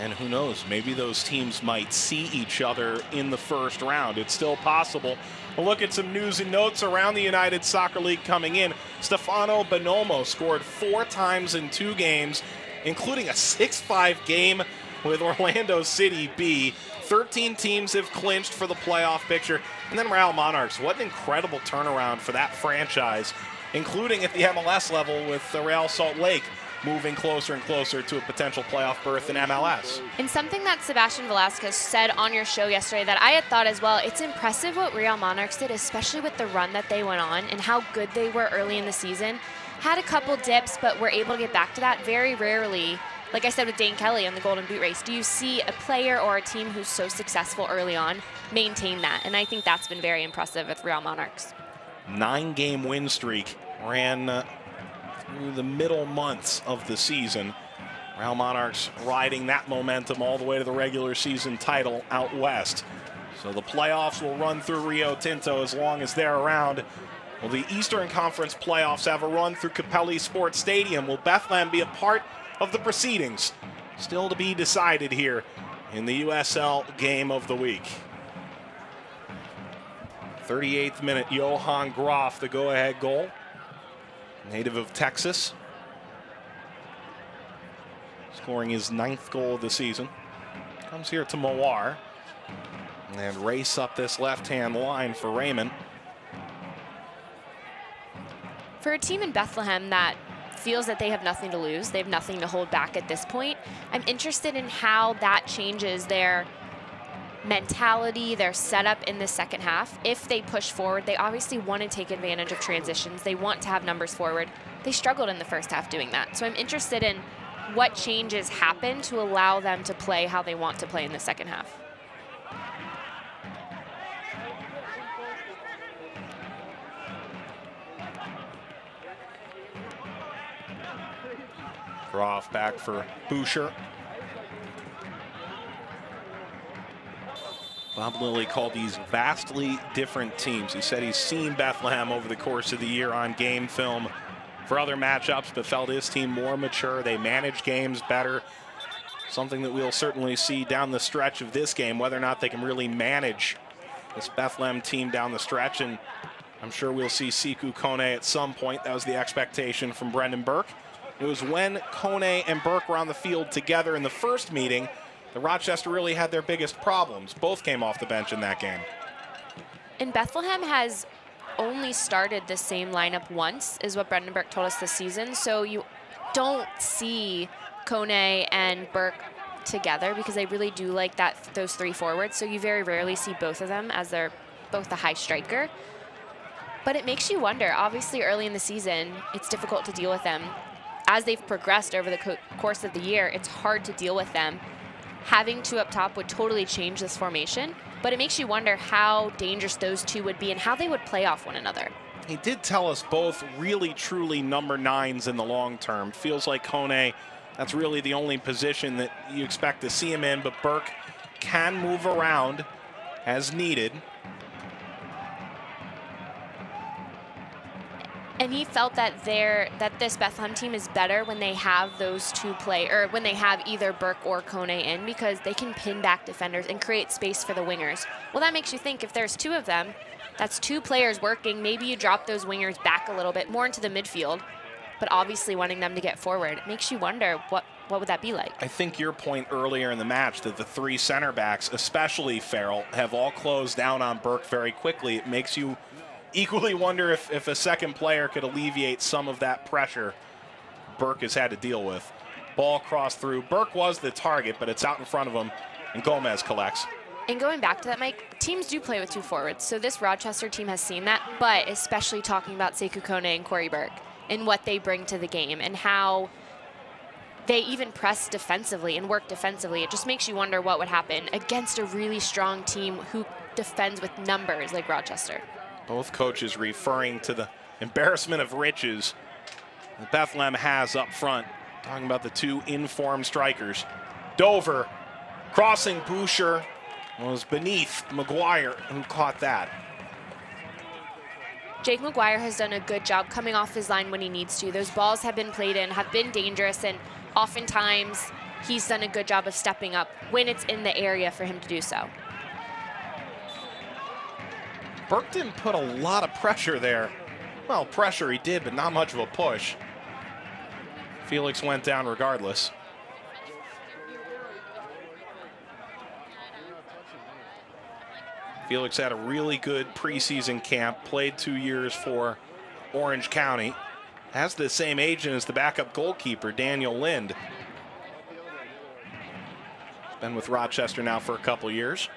And who knows, maybe those teams might see each other in the first round. It's still possible. We'll look at some news and notes around the United Soccer League coming in. Stefano Bonomo scored 4 times in 2 games, including a 6-5 game with Orlando City B. 13 teams have clinched for the playoff picture. And then Real Monarchs, what an incredible turnaround for that franchise, including at the MLS level with the Real Salt Lake moving closer and closer to a potential playoff berth in MLS. And something that Sebastian Velasquez said on your show yesterday that I had thought as well, it's impressive what Real Monarchs did, especially with the run that they went on and how good they were early in the season. Had a couple dips, but were able to get back to that. Very rarely, like I said with Dane Kelly on the Golden Boot race, do you see a player or a team who's so successful early on maintain that? And I think that's been very impressive with Real Monarchs. 9-game win streak ran through the middle months of the season. Real Monarchs riding that momentum all the way to the regular season title out west. So the playoffs will run through Rio Tinto as long as they're around. Will the Eastern Conference playoffs have a run through Capelli Sport Stadium? Will Bethlehem be a part of the proceedings? Still to be decided here in the USL game of the week. 38th minute, Johan Groff, the go-ahead goal. Native of Texas. Scoring his 9th goal of the season. Comes here to Moar. And race up this left-hand line for Raymond. For a team in Bethlehem that feels that they have nothing to lose, they have nothing to hold back at this point, I'm interested in how that changes their mentality, their setup in the second half. If they push forward, they obviously want to take advantage of transitions. They want to have numbers forward. They struggled in the first half doing that. So I'm interested in what changes happen to allow them to play how they want to play in the second half. Groff back for Boucher. Bob Lilly called these vastly different teams. He said he's seen Bethlehem over the course of the year on game film for other matchups, but felt his team more mature. They manage games better. Something that we'll certainly see down the stretch of this game, whether or not they can really manage this Bethlehem team down the stretch. And I'm sure we'll see Sekou Kone at some point. That was the expectation from Brendan Burke. It was when Kone and Burke were on the field together in the first meeting that Rochester really had their biggest problems. Both came off the bench in that game. And Bethlehem has only started the same lineup once, is what Brendan Burke told us this season. So you don't see Kone and Burke together because they really do like those 3 forwards. So you very rarely see both of them as they're both a high striker. But it makes you wonder. Obviously, early in the season, it's difficult to deal with them. As they've progressed over the course of the year, it's hard to deal with them. Having 2 up top would totally change this formation, but it makes you wonder how dangerous those 2 would be and how they would play off one another. He did tell us both really, truly number 9s in the long term. Feels like Kone, that's really the only position that you expect to see him in, but Burke can move around as needed. And he felt that this Bethlehem team is better when they have those two when they have either Burke or Kone in, because they can pin back defenders and create space for the wingers. Well, that makes you think if there's two of them, that's two players working. Maybe you drop those wingers back a little bit more into the midfield, but obviously wanting them to get forward. It makes you wonder what would that be like? I think your point earlier in the match that the three center backs, especially Farrell, have all closed down on Burke very quickly. It makes you equally wonder if a second player could alleviate some of that pressure Burke has had to deal with. Ball crossed through. Burke was the target, but it's out in front of him, and Gomez collects. And going back to that, Mike, teams do play with two forwards, so this Rochester team has seen that, but especially talking about Sekou Kone and Corey Burke and what they bring to the game and how they even press defensively and work defensively. It just makes you wonder what would happen against a really strong team who defends with numbers like Rochester. Both coaches referring to the embarrassment of riches that Bethlehem has up front. Talking about the two informed strikers. Dover crossing Boucher was beneath McGuire, who caught that. Jake McGuire has done a good job coming off his line when he needs to. Those balls have been played in, have been dangerous, and oftentimes he's done a good job of stepping up when it's in the area for him to do so. Burke didn't put a lot of pressure there. Well, pressure he did, but not much of a push. Felix went down regardless. Felix had a really good preseason camp, played 2 years for Orange County. Has the same agent as the backup goalkeeper, Daniel Lind. Been with Rochester now for a couple years.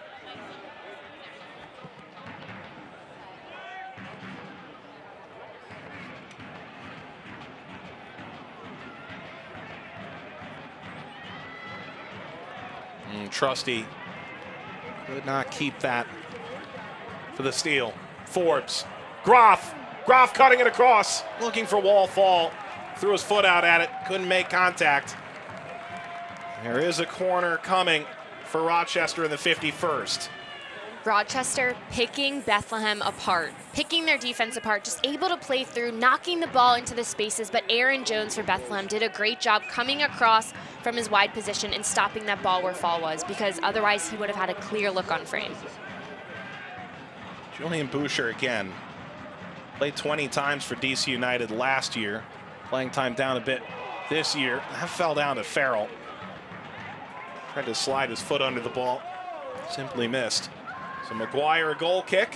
Trusty could not keep that for the steal. Forbes, Groff cutting it across, looking for wall fall, threw his foot out at it, couldn't make contact. There is a corner coming for Rochester in the 51st. Rochester picking Bethlehem apart, picking their defense apart, just able to play through, knocking the ball into the spaces, but Aaron Jones for Bethlehem did a great job coming across from his wide position and stopping that ball where fall was, because otherwise he would have had a clear look on frame. Julian Boucher again. Played 20 times for DC United last year. Playing time down a bit this year. That fell down to Farrell. Tried to slide his foot under the ball. Simply missed. So McGuire a goal kick.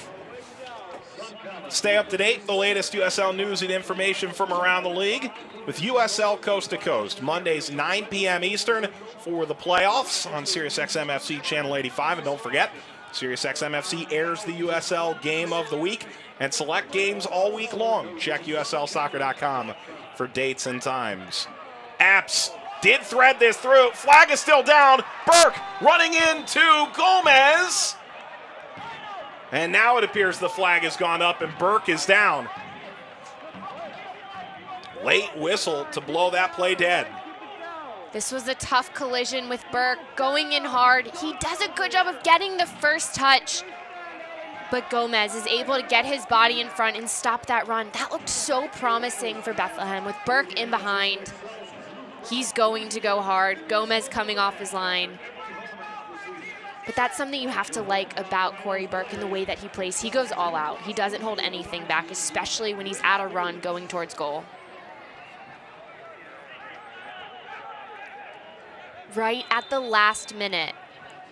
Stay up to date, the latest USL news and information from around the league with USL Coast to Coast. Mondays 9 p.m. Eastern for the playoffs on SiriusXM FC Channel 85. And don't forget, SiriusXM FC airs the USL Game of the Week and select games all week long. Check USLsoccer.com for dates and times. Apps did thread this through. Flag is still down. Burke running into Gomez. And now it appears the flag has gone up and Burke is down. Late whistle to blow that play dead. This was a tough collision with Burke going in hard. He does a good job of getting the first touch, but Gomez is able to get his body in front and stop that run. That looked so promising for Bethlehem with Burke in behind. He's going to go hard. Gomez coming off his line. But that's something you have to like about Corey Burke and the way that he plays. He goes all out. He doesn't hold anything back, especially when he's at a run going towards goal. Right at the last minute,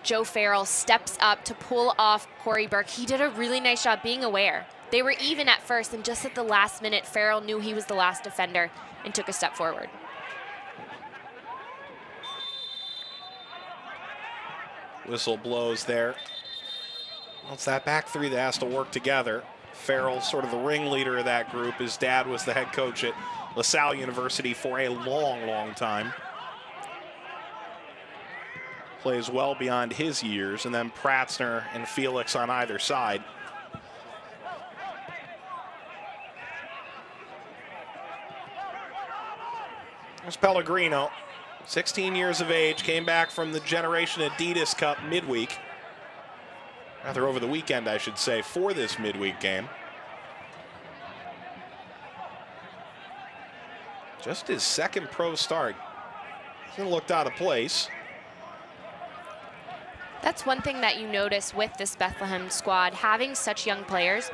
Joe Farrell steps up to pull off Corey Burke. He did a really nice job being aware. They were even at first, and just at the last minute, Farrell knew he was the last defender and took a step forward. Whistle blows there. Well, it's that back three that has to work together. Farrell, sort of the ringleader of that group. His dad was the head coach at LaSalle University for a long, long time. Plays well beyond his years, and then Pratzner and Felix on either side. There's Pellegrino, 16 years of age, came back from the Generation Adidas Cup midweek. Rather over the weekend, I should say, for this midweek game. Just his second pro start. Hasn't looked out of place. That's one thing that you notice with this Bethlehem squad, having such young players.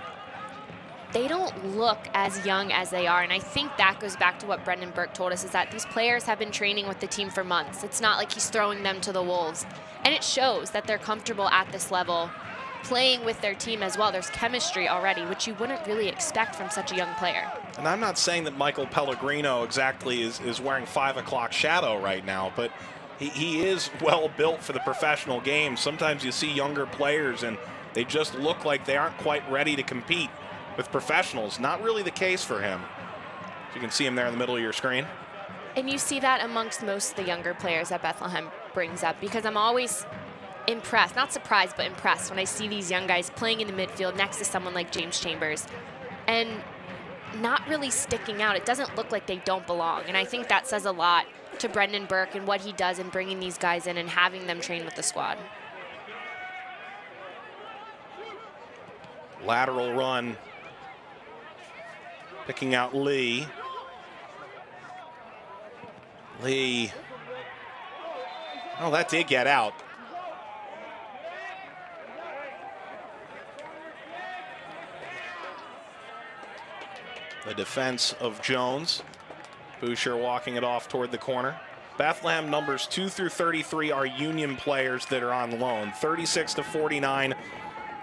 They don't look as young as they are, and I think that goes back to what Brendan Burke told us, is that these players have been training with the team for months. It's not like he's throwing them to the wolves, and it shows that they're comfortable at this level, playing with their team as well. There's chemistry already, which you wouldn't really expect from such a young player. And I'm not saying that Michael Pellegrino exactly is wearing 5 o'clock shadow right now, but he is well built for the professional game. Sometimes you see younger players and they just look like they aren't quite ready to compete with professionals. Not really the case for him. You can see him there in the middle of your screen. And you see that amongst most of the younger players that Bethlehem brings up, because I'm always impressed, not surprised, but impressed when I see these young guys playing in the midfield next to someone like James Chambers and not really sticking out. It doesn't look like they don't belong. And I think that says a lot to Brendan Burke and what he does in bringing these guys in and having them train with the squad. Lateral run. Picking out Lee. Lee. Oh, that did get out. The defense of Jones. Boucher walking it off toward the corner. Bethlehem numbers 2 through 33 are Union players that are on loan. 36 to 49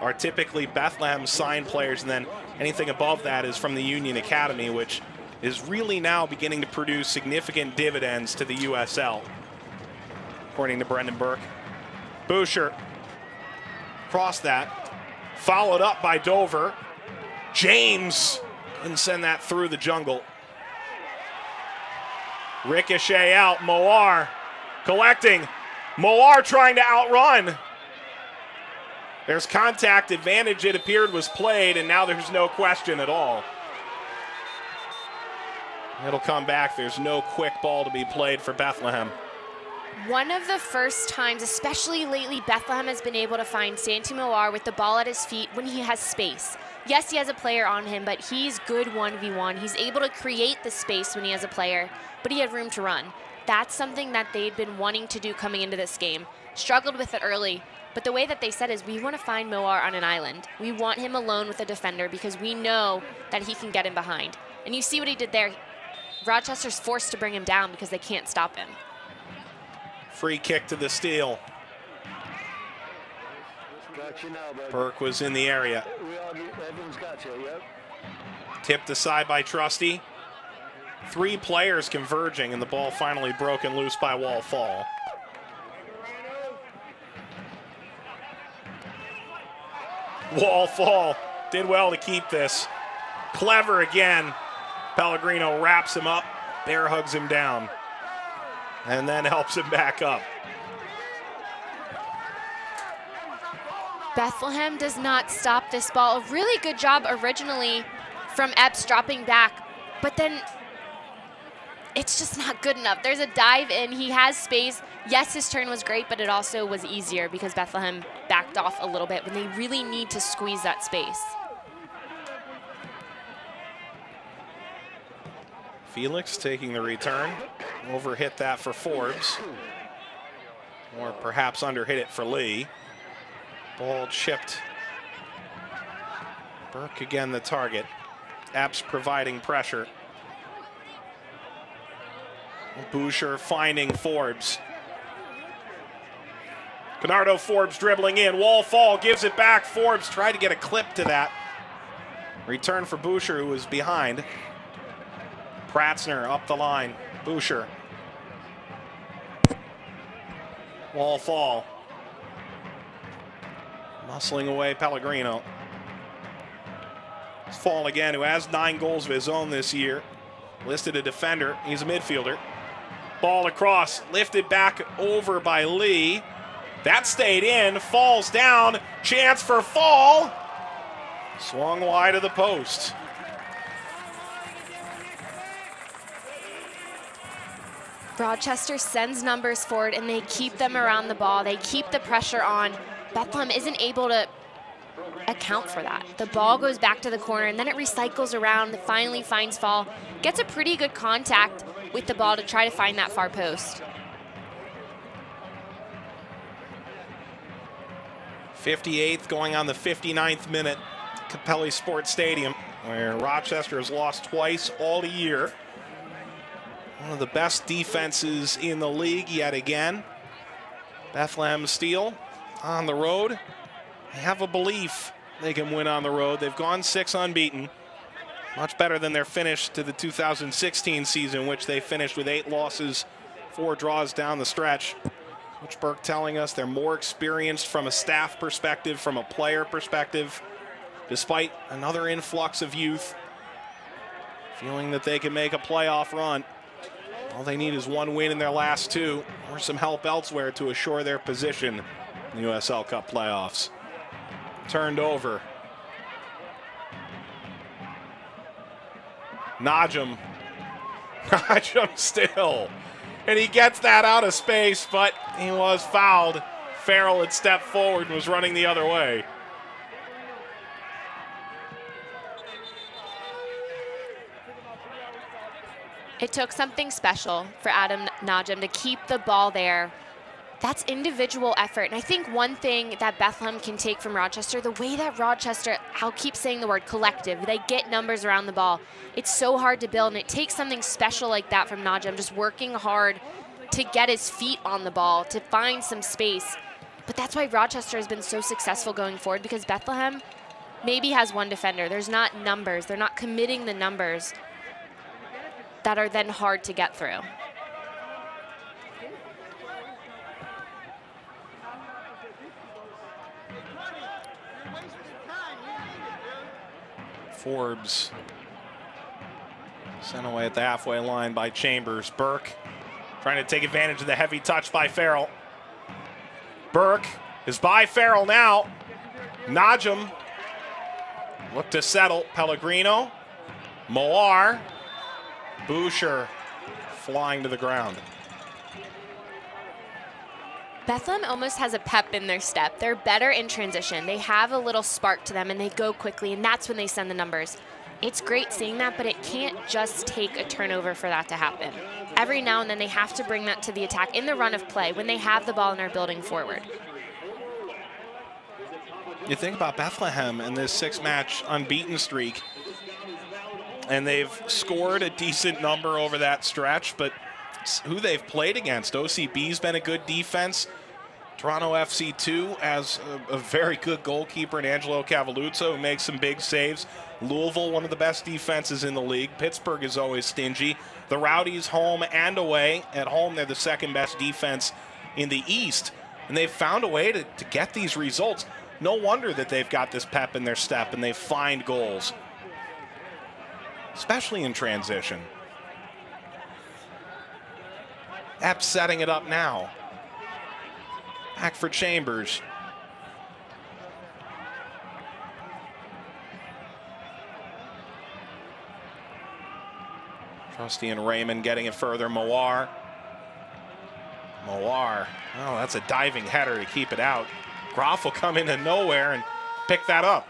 are typically Bethlehem signed players, and then anything above that is from the Union Academy, which is really now beginning to produce significant dividends to the USL, according to Brendan Burke. Boucher cross that, followed up by Dover. James couldn't send that through the jungle. Ricochet out, Moar collecting. Moar trying to outrun. There's contact advantage, it appeared, was played, and now there's no question at all. It'll come back. There's no quick ball to be played for Bethlehem. One of the first times, especially lately, Bethlehem has been able to find Santi Moar with the ball at his feet when he has space. Yes, he has a player on him, but he's good 1v1. He's able to create the space when he has a player, but he had room to run. That's something that they'd been wanting to do coming into this game. Struggled with it early, but the way that they said is, we want to find Moar on an island. We want him alone with a defender because we know that he can get him behind. And you see what he did there. Rochester's forced to bring him down because they can't stop him. Free kick to the Steel. Burke was in the area. Tipped aside by Trusty. 3 players converging, and the ball finally broken loose by Wall Fall. Wall Fall did well to keep this. Clever again. Pellegrino wraps him up, bear hugs him down, and then helps him back up. Bethlehem does not stop this ball. A really good job originally from Epps dropping back, but then it's just not good enough. There's a dive in, he has space. Yes, his turn was great, but it also was easier because Bethlehem backed off a little bit when they really need to squeeze that space. Felix taking the return. Overhit that for Forbes. Or perhaps underhit it for Lee. Ball chipped. Burke again the target. Epps providing pressure. Boucher finding Forbes. Bernardo Forbes dribbling in. Wall Fall gives it back. Forbes tried to get a clip to that. Return for Boucher, who was behind. Pratzner up the line. Boucher. Wall Fall. Muscling away Pellegrino. It's Fall again, who has 9 goals of his own this year. Listed a defender. He's a midfielder. Ball across. Lifted back over by Lee. That stayed in. Falls down. Chance for Fall. Swung wide of the post. Rochester sends numbers forward and they keep them around the ball. They keep the pressure on. Bethlehem isn't able to account for that. The ball goes back to the corner and then it recycles around. It finally finds Fall. Gets a pretty good contact with the ball to try to find that far post. 58th going on the 59th minute, Capelli Sport Stadium, where Rochester has lost twice all year. One of the best defenses in the league yet again. Bethlehem Steel on the road. They have a belief they can win on the road. They've gone 6 unbeaten. Much better than their finish to the 2016 season, which they finished with 8 losses, 4 draws down the stretch. Coach Burke telling us they're more experienced from a staff perspective, from a player perspective, despite another influx of youth, feeling that they can make a playoff run. All they need is 1 win in their last 2, or some help elsewhere to assure their position in the USL Cup playoffs. Turned over. Najum still. And he gets that out of space, but he was fouled. Farrell had stepped forward and was running the other way. It took something special for Adam Najum to keep the ball there. That's individual effort. And I think one thing that Bethlehem can take from Rochester, the way that Rochester, I'll keep saying the word collective, they get numbers around the ball. It's so hard to build, and it takes something special like that from Najum, just working hard to get his feet on the ball, to find some space. But that's why Rochester has been so successful going forward, because Bethlehem maybe has 1 defender. There's not numbers. They're not committing the numbers that are then hard to get through. Forbes sent away at the halfway line by Chambers. Burke trying to take advantage of the heavy touch by Farrell. Burke is by Farrell now. Najum look to settle. Pellegrino. Moar. Boucher flying to the ground. Bethlehem almost has a pep in their step. They're better in transition. They have a little spark to them, and they go quickly, and that's when they send the numbers. It's great seeing that, but it can't just take a turnover for that to happen. Every now and then they have to bring that to the attack in the run of play when they have the ball and are building forward. You think about Bethlehem and this 6-match unbeaten streak, and they've scored a decent number over that stretch, but who they've played against. OCB's been a good defense. Toronto FC 2 has a very good goalkeeper in Angelo Cavaluzzo, who makes some big saves. Louisville, one of the best defenses in the league. Pittsburgh is always stingy. The Rowdies, home and away. At home, they're the 2nd best defense in the East, and they've found a way to get these results. No wonder that they've got this pep in their step and they find goals, especially in transition. Epps setting it up now. Back for Chambers. Trusty and Raymond getting it further. Moar. Oh, that's a diving header to keep it out. Groff will come into nowhere and pick that up.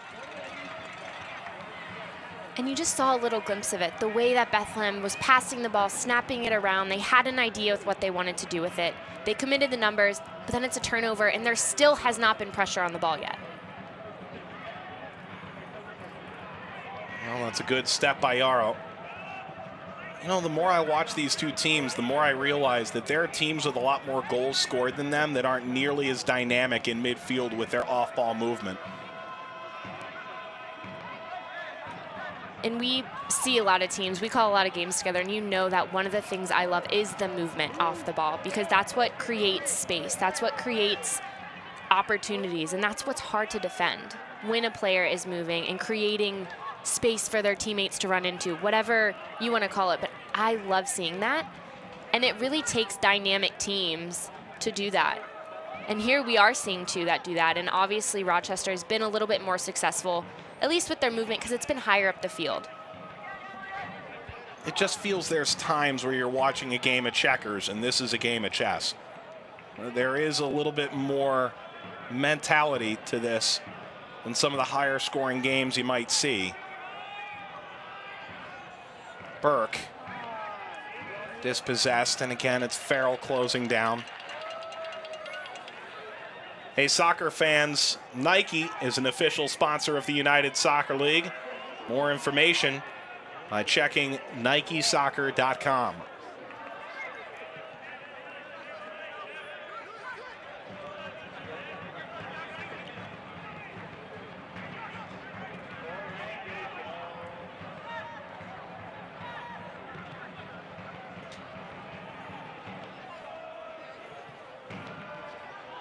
And you just saw a little glimpse of it, the way that Bethlehem was passing the ball, snapping it around. They had an idea with what they wanted to do with it. They committed the numbers, but then it's a turnover, and there still has not been pressure on the ball yet. Well, that's a good step by Yarrow. You know, the more I watch these two teams, the more I realize that there are teams with a lot more goals scored than them that aren't nearly as dynamic in midfield with their off-ball movement. And we see a lot of teams, we call a lot of games together, and you know that one of the things I love is the movement off the ball, because that's what creates space. That's what creates opportunities, and that's what's hard to defend when a player is moving and creating space for their teammates to run into, whatever you want to call it. But I love seeing that, and it really takes dynamic teams to do that. And here we are seeing two that do that, and obviously Rochester has been a little bit more successful, at least with their movement, because it's been higher up the field. It just feels there's times where you're watching a game of checkers and this is a game of chess. There is a little bit more mentality to this than some of the higher scoring games you might see. Burke dispossessed, and again, it's Farrell closing down. Hey, soccer fans, Nike is an official sponsor of the United Soccer League. More information by checking NikeSoccer.com.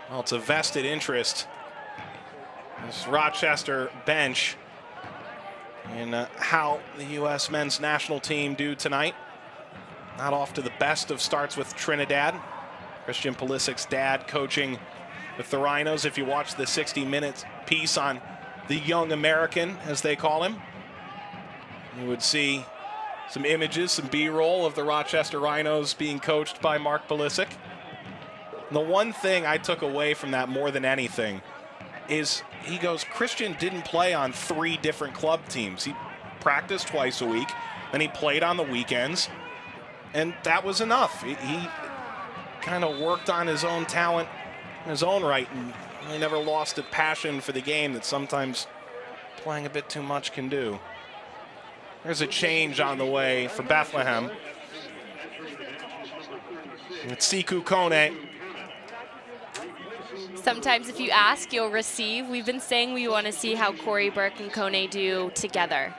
Well, it's a vested interest, this Rochester bench, in how the U.S. men's national team do tonight. Not off to the best of starts with Trinidad. Christian Pulisic's dad coaching with the Rhinos. If you watch the 60-minute piece on the young American, as they call him, you would see some images, some B-roll of the Rochester Rhinos being coached by Mark Pulisic. The one thing I took away from that more than anything is he goes, Christian didn't play on 3 different club teams. He practiced twice a week, then he played on the weekends, and that was enough. He kind of worked on his own talent in his own right, and he never lost a passion for the game that sometimes playing a bit too much can do. There's a change on the way for Bethlehem. It's Sekou Kone. Sometimes if you ask, you'll receive. We've been saying we want to see how Corey Burke and Kone do together.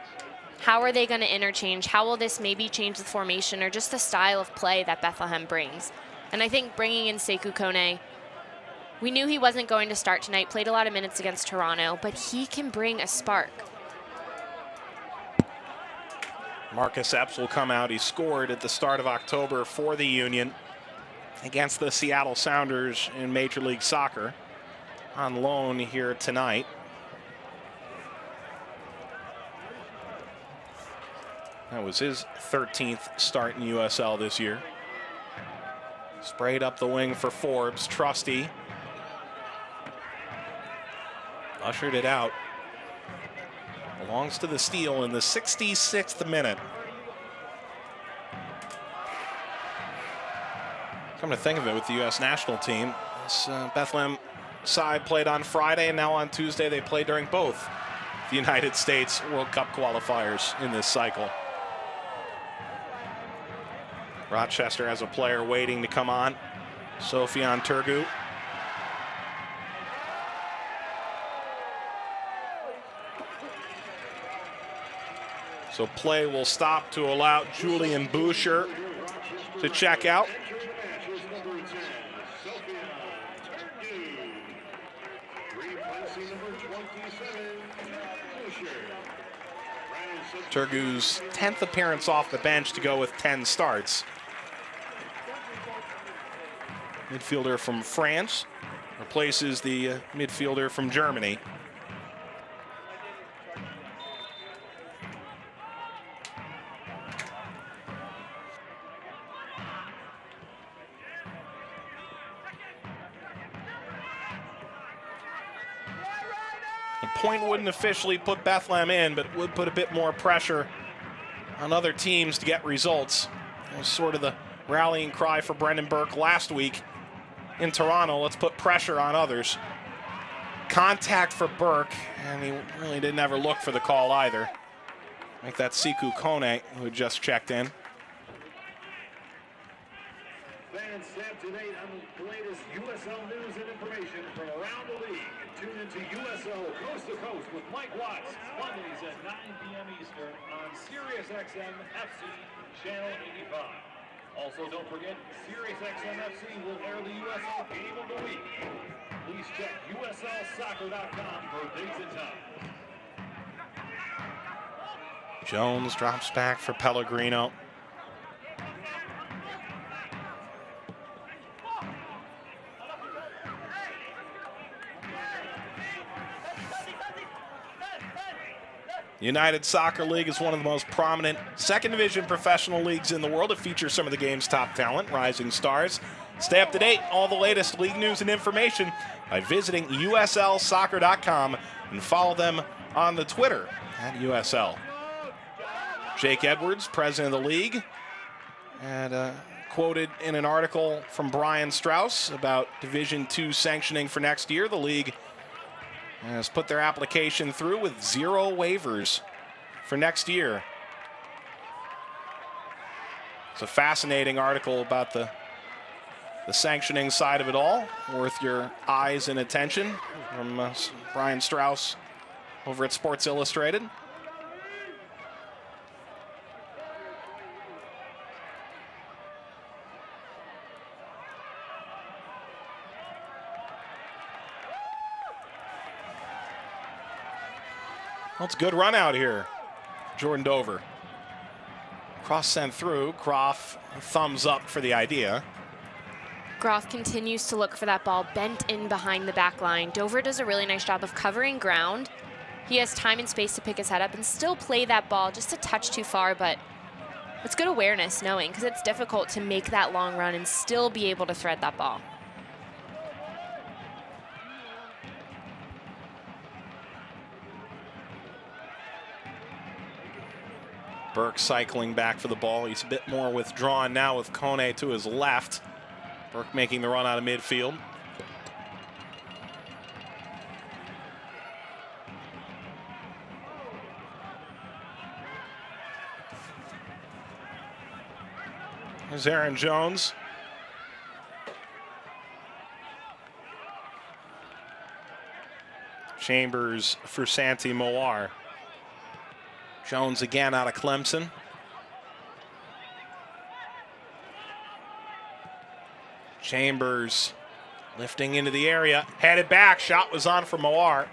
How are they going to interchange? How will this maybe change the formation or just the style of play that Bethlehem brings? And I think bringing in Sekou Kone, we knew he wasn't going to start tonight, played a lot of minutes against Toronto, but he can bring a spark. Marcus Epps will come out. He scored at the start of October for the Union against the Seattle Sounders in Major League Soccer, on loan here tonight. That was his 13th start in USL this year. Sprayed up the wing for Forbes. Trusty ushered it out. Belongs to the Steel in the 66th minute. Come to think of it, with the U.S. national team, this Bethlehem side played on Friday, and now on Tuesday they play during both the United States World Cup qualifiers in this cycle. Rochester has a player waiting to come on, Sofian Turgu. So play will stop to allow Julian Boucher to check out. Turgu's 10th appearance off the bench to go with 10 starts. Midfielder from France replaces the midfielder from Germany. Point wouldn't officially put Bethlehem in, but would put a bit more pressure on other teams to get results. It was sort of the rallying cry for Brendan Burke last week in Toronto. Let's put pressure on others. Contact for Burke, and he really didn't ever look for the call either. I think that's Sekou Kone, who had just checked in. Fans, stay up to date on the latest USL news and information from around the league. Tune into USL Coast to Coast with Mike Watts, Mondays at 9 p.m. Eastern on SiriusXM FC Channel 85. Also, don't forget, SiriusXM FC will air the USL Game of the Week. Please check USLsoccer.com for dates and times. Jones drops back for Pellegrino. United Soccer League is one of the most prominent second division professional leagues in the world. It features some of the game's top talent, rising stars. Stay up to date, all the latest league news and information by visiting USLsoccer.com and follow them on the Twitter at USL. Jake Edwards, president of the league, had quoted in an article from Brian Strauss about Division II sanctioning for next year. The league has put their application through with 0 waivers for next year. It's a fascinating article about the sanctioning side of it all, worth your eyes and attention, from Brian Strauss over at Sports Illustrated. Well, it's a good run out here. Jordan Dover. Cross sent through. Groff, thumbs up for the idea. Groff continues to look for that ball bent in behind the back line. Dover does a really nice job of covering ground. He has time and space to pick his head up and still play that ball just a touch too far, but it's good awareness knowing, because it's difficult to make that long run and still be able to thread that ball. Burke cycling back for the ball. He's a bit more withdrawn now with Kone to his left. Burke making the run out of midfield. There's Aaron Jones. Chambers for Santi Moar. Jones again out of Clemson. Chambers lifting into the area, headed back, shot was on for Moar.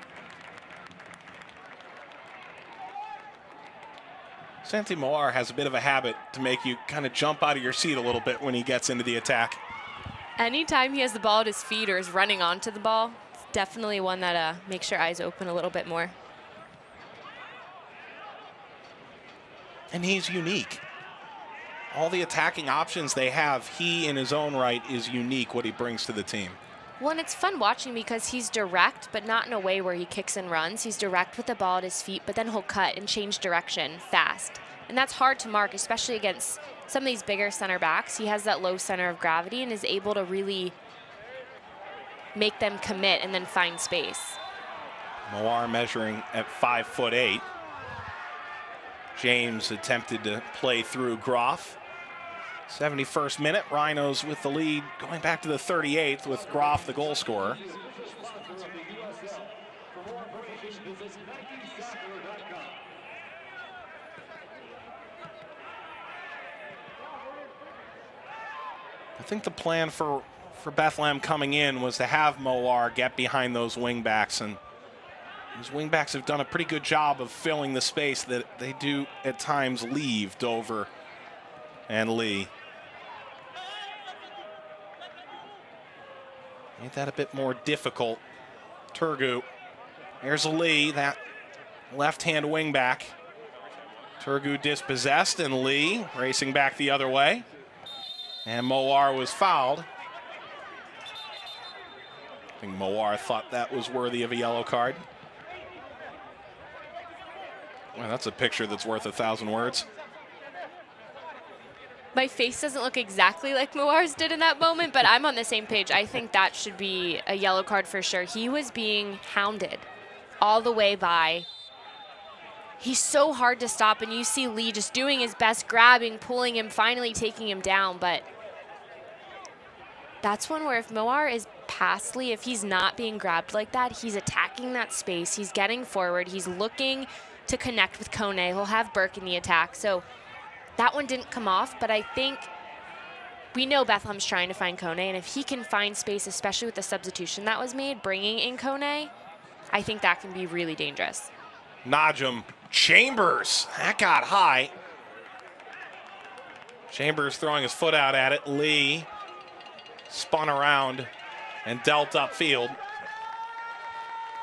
Santi Moar has a bit of a habit to make you kind of jump out of your seat a little bit when he gets into the attack. Anytime he has the ball at his feet or is running onto the ball, it's definitely one that makes your eyes open a little bit more. And he's unique. All the attacking options they have, he in his own right is unique what he brings to the team. Well, and it's fun watching because he's direct, but not in a way where he kicks and runs. He's direct with the ball at his feet, but then he'll cut and change direction fast. And that's hard to mark, especially against some of these bigger center backs. He has that low center of gravity and is able to really make them commit and then find space. Moar measuring at 5'8". James attempted to play through Groff. 71st minute, Rhinos with the lead going back to the 38th with Groff the goal scorer. I think the plan for Bethlehem coming in was to have Moar get behind those wingbacks, and those wingbacks have done a pretty good job of filling the space that they do at times leave Dover and Lee. Made that a bit more difficult. Turgu. There's Lee, that left-hand wingback. Turgu dispossessed, and Lee racing back the other way. And Moar was fouled. I think Moar thought that was worthy of a yellow card. Well, that's a picture that's worth 1,000 words. My face doesn't look exactly like Moar's did in that moment, but I'm on the same page. I think that should be a yellow card for sure. He was being hounded all the way by. He's so hard to stop, and you see Lee just doing his best, grabbing, pulling him, finally taking him down, but that's one where if Moar is past Lee, if he's not being grabbed like that, he's attacking that space, he's getting forward, he's looking to connect with Kone. He'll have Burke in the attack. So that one didn't come off, but I think we know Bethlehem's trying to find Kone, and if he can find space, especially with the substitution that was made, bringing in Kone, I think that can be really dangerous. Najum, Chambers, that got high. Chambers throwing his foot out at it. Lee spun around and dealt upfield.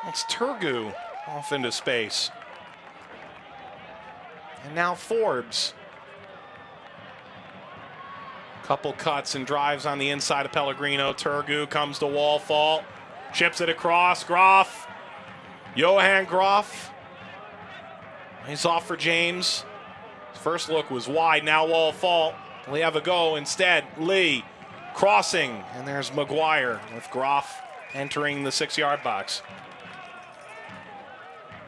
It's Turgu off into space. And now Forbes. Couple cuts and drives on the inside of Pellegrino. Turgu comes to wall fault. Chips it across. Groff. Johan Groff. He's off for James. His first look was wide. Now wall fault. We have a go instead. Lee crossing, and there's McGuire with Groff entering the 6-yard box.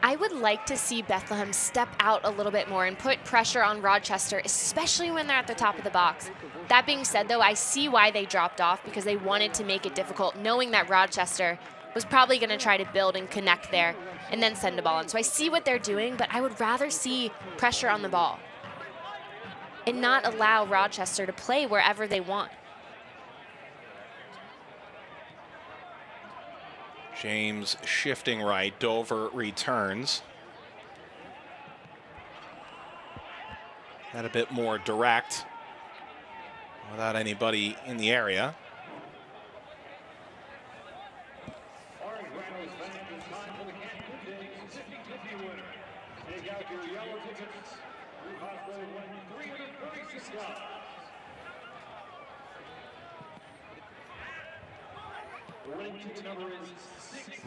I would like to see Bethlehem step out a little bit more and put pressure on Rochester, especially when they're at the top of the box. That being said, though, I see why they dropped off, because they wanted to make it difficult, knowing that Rochester was probably going to try to build and connect there and then send the ball in. So I see what they're doing, but I would rather see pressure on the ball and not allow Rochester to play wherever they want. James shifting right. Dover returns. That a bit more direct without anybody in the area.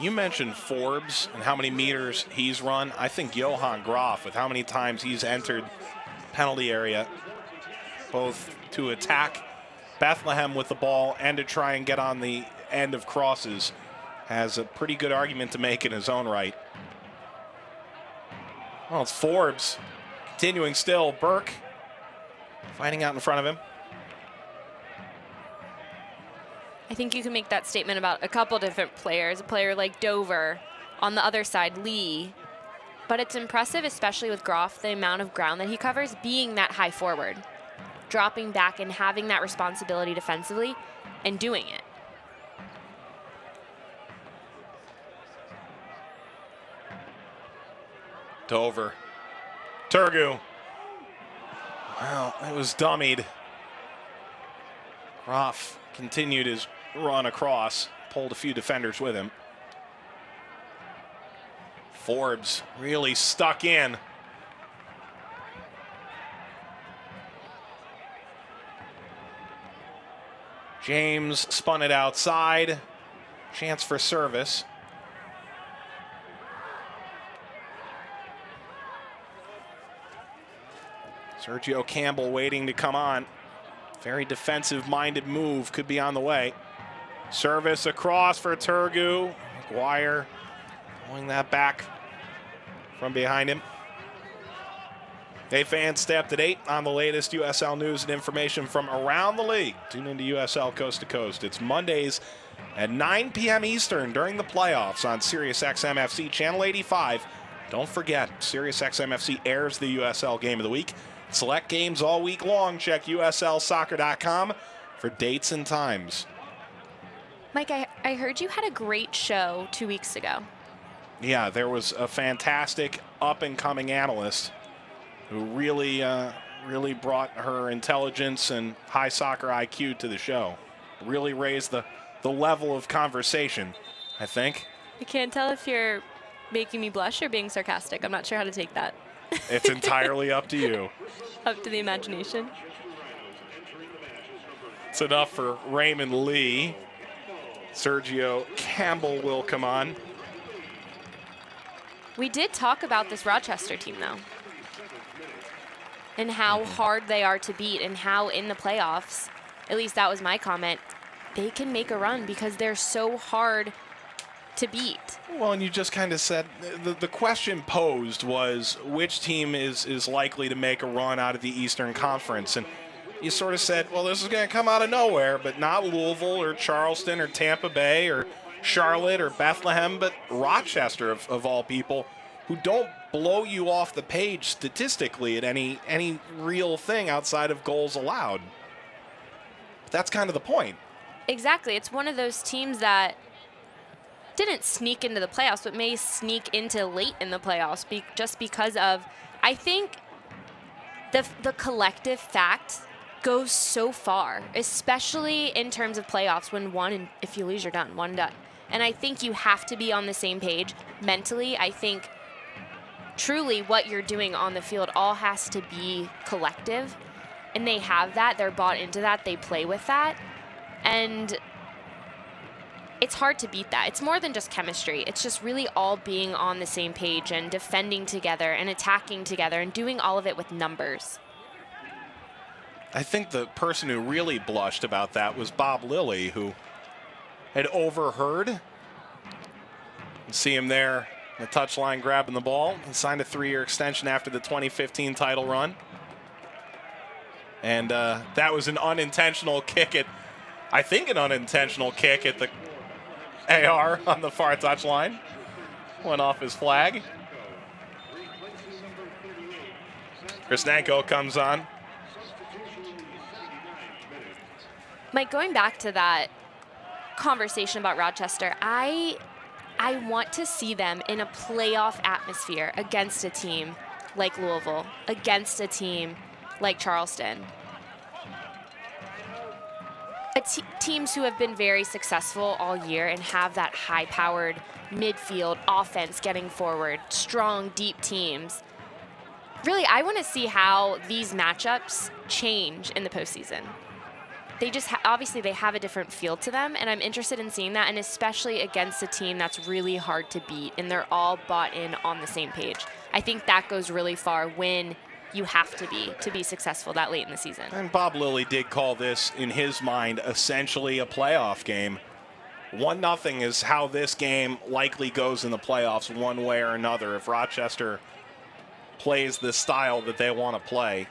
You mentioned Forbes and how many meters he's run. I think Johan Groff, with how many times he's entered penalty area, both to attack Bethlehem with the ball and to try and get on the end of crosses, has a pretty good argument to make in his own right. Well, it's Forbes continuing still. Burke fighting out in front of him. I think you can make that statement about a couple different players. A player like Dover, on the other side, Lee. But it's impressive, especially with Groff, the amount of ground that he covers, being that high forward, dropping back and having that responsibility defensively and doing it. Dover. Turgu. Well, it was dummied. Groff continued his run across, pulled a few defenders with him. Forbes really stuck in. James spun it outside. Chance for service. Sergio Campbell waiting to come on. Very defensive-minded move, could be on the way. Service across for Turgu. McGuire pulling that back from behind him. Hey fans, stay up to date on the latest USL news and information from around the league. Tune into USL Coast to Coast. It's Mondays at 9 p.m. Eastern during the playoffs on SiriusXM FC Channel 85. Don't forget, SiriusXM FC airs the USL Game of the Week. Select games all week long. Check USLsoccer.com for dates and times. Mike, I heard you had a great show 2 weeks ago. Yeah, there was a fantastic up-and-coming analyst who really brought her intelligence and high soccer IQ to the show. Really raised the level of conversation, I think. I can't tell if you're making me blush or being sarcastic. I'm not sure how to take that. It's entirely up to you. Up to the imagination. It's enough for Raymond Lee. Sergio Campbell will come on. We did talk about this Rochester team, though, and how hard they are to beat, and how in the playoffs, at least that was my comment, they can make a run because they're so hard to beat. Well, and you just kind of said, the question posed was which team is likely to make a run out of the Eastern Conference, and you sort of said, well, this is going to come out of nowhere, but not Louisville or Charleston or Tampa Bay or Charlotte or Bethlehem, but Rochester of all people, who don't blow you off the page statistically at any real thing outside of goals allowed. But that's kind of the point. Exactly. It's one of those teams that didn't sneak into the playoffs, but may sneak into late in the playoffs just because of, I think, the collective fact goes so far, especially in terms of playoffs, when and if you lose, you're done, one and done. And I think you have to be on the same page mentally. I think truly what you're doing on the field all has to be collective, and they have that. They're bought into that. They play with that, and it's hard to beat that. It's more than just chemistry. It's just really all being on the same page and defending together and attacking together and doing all of it with numbers. I think the person who really blushed about that was Bob Lilly, who had overheard. You see him there, the touchline grabbing the ball. He signed a 3-year extension after the 2015 title run. And that was an unintentional kick at, I think an unintentional kick at the AR on the far touchline. Went off his flag. Krisnenko comes on. Mike, going back to that conversation about Rochester, I want to see them in a playoff atmosphere against a team like Louisville, against a team like Charleston. Teams who have been very successful all year and have that high-powered midfield offense getting forward, strong, deep teams. Really, I want to see how these matchups change in the postseason. They just obviously they have a different feel to them, and I'm interested in seeing that, and especially against a team that's really hard to beat, and they're all bought in on the same page. I think that goes really far when you have to be successful that late in the season. And Bob Lilly did call this, in his mind, essentially a playoff game. 1-0 is how this game likely goes in the playoffs one way or another if Rochester plays the style that they want to play.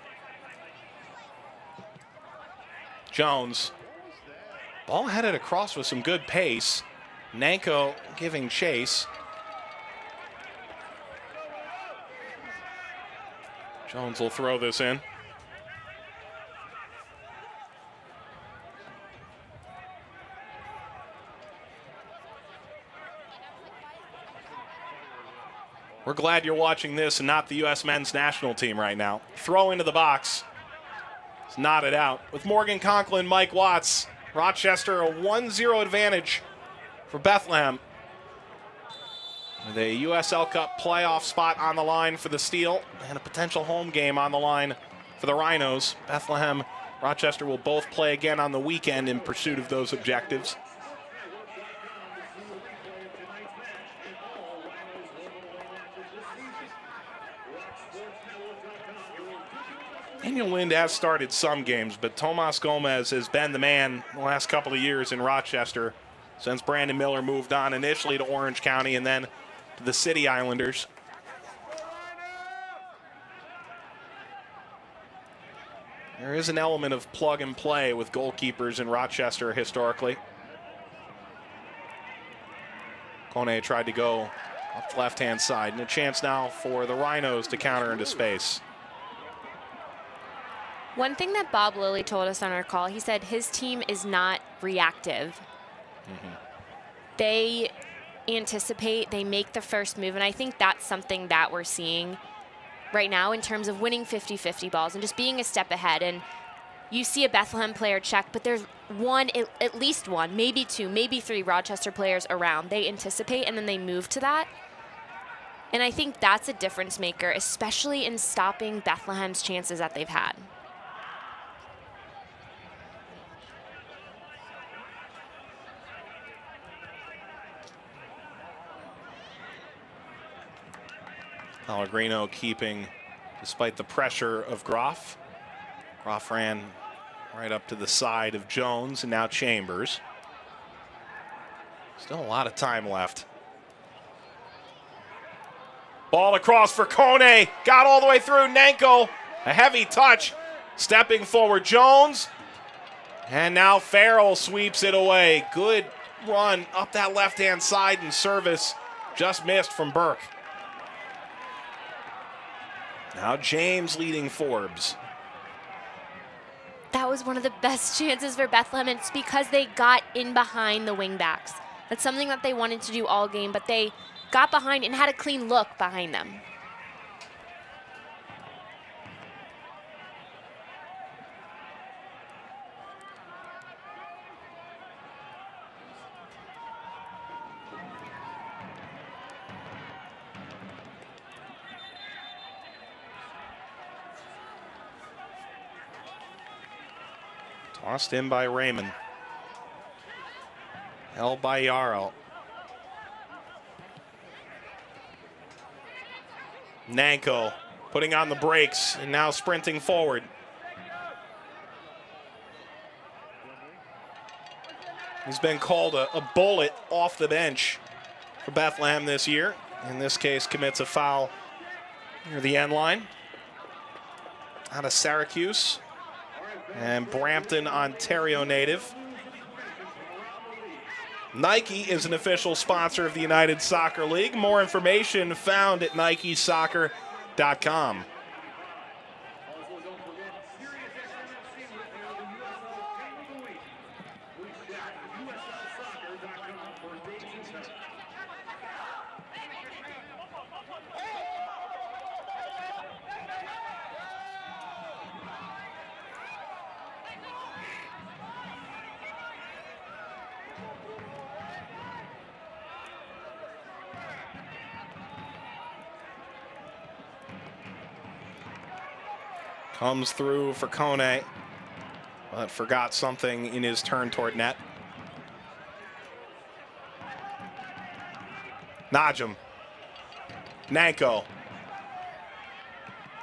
Jones, ball headed across with some good pace. Nanko giving chase. Jones will throw this in. We're glad you're watching this and not the U.S. men's national team right now. Throw into the box. It's knotted out. With Morgan Conklin, Mike Watts. Rochester a 1-0 advantage for Bethlehem. With a USL Cup playoff spot on the line for the Steel and a potential home game on the line for the Rhinos. Bethlehem, Rochester will both play again on the weekend in pursuit of those objectives. Daniel Lind has started some games, but Tomas Gomez has been the man the last couple of years in Rochester since Brandon Miller moved on initially to Orange County and then to the City Islanders. There is an element of plug and play with goalkeepers in Rochester historically. Kone tried to go up the left-hand side, and a chance now for the Rhinos to counter into space. One thing that Bob Lilly told us on our call, he said his team is not reactive. They anticipate, they make the first move, and I think that's something that we're seeing right now in terms of winning 50-50 balls and just being a step ahead. And you see a Bethlehem player check, but there's at least one, maybe two, maybe three Rochester players around. They anticipate and then they move to that. And I think that's a difference maker, especially in stopping Bethlehem's chances that they've had. Pellegrino keeping, despite the pressure of Groff. Groff ran right up to the side of Jones, and now Chambers. Still a lot of time left. Ball across for Kone. Got all the way through. Nanko, a heavy touch. Stepping forward, Jones. And now Farrell sweeps it away. Good run up that left-hand side, and service just missed from Burke. Now James leading Forbes. That was one of the best chances for Bethlehem, and it's because they got in behind the wingbacks. That's something that they wanted to do all game, but they got behind and had a clean look behind them. Tossed in by Raymond. Held by Yarrow. Nanko putting on the brakes and now sprinting forward. He's been called a bullet off the bench for Bethlehem this year. In this case, commits a foul near the end line. Out of Syracuse and Brampton, Ontario native. Nike is an official sponsor of the United Soccer League. More information found at nikesoccer.com. Comes through for Kone, but forgot something in his turn toward net. Najum. Nanko.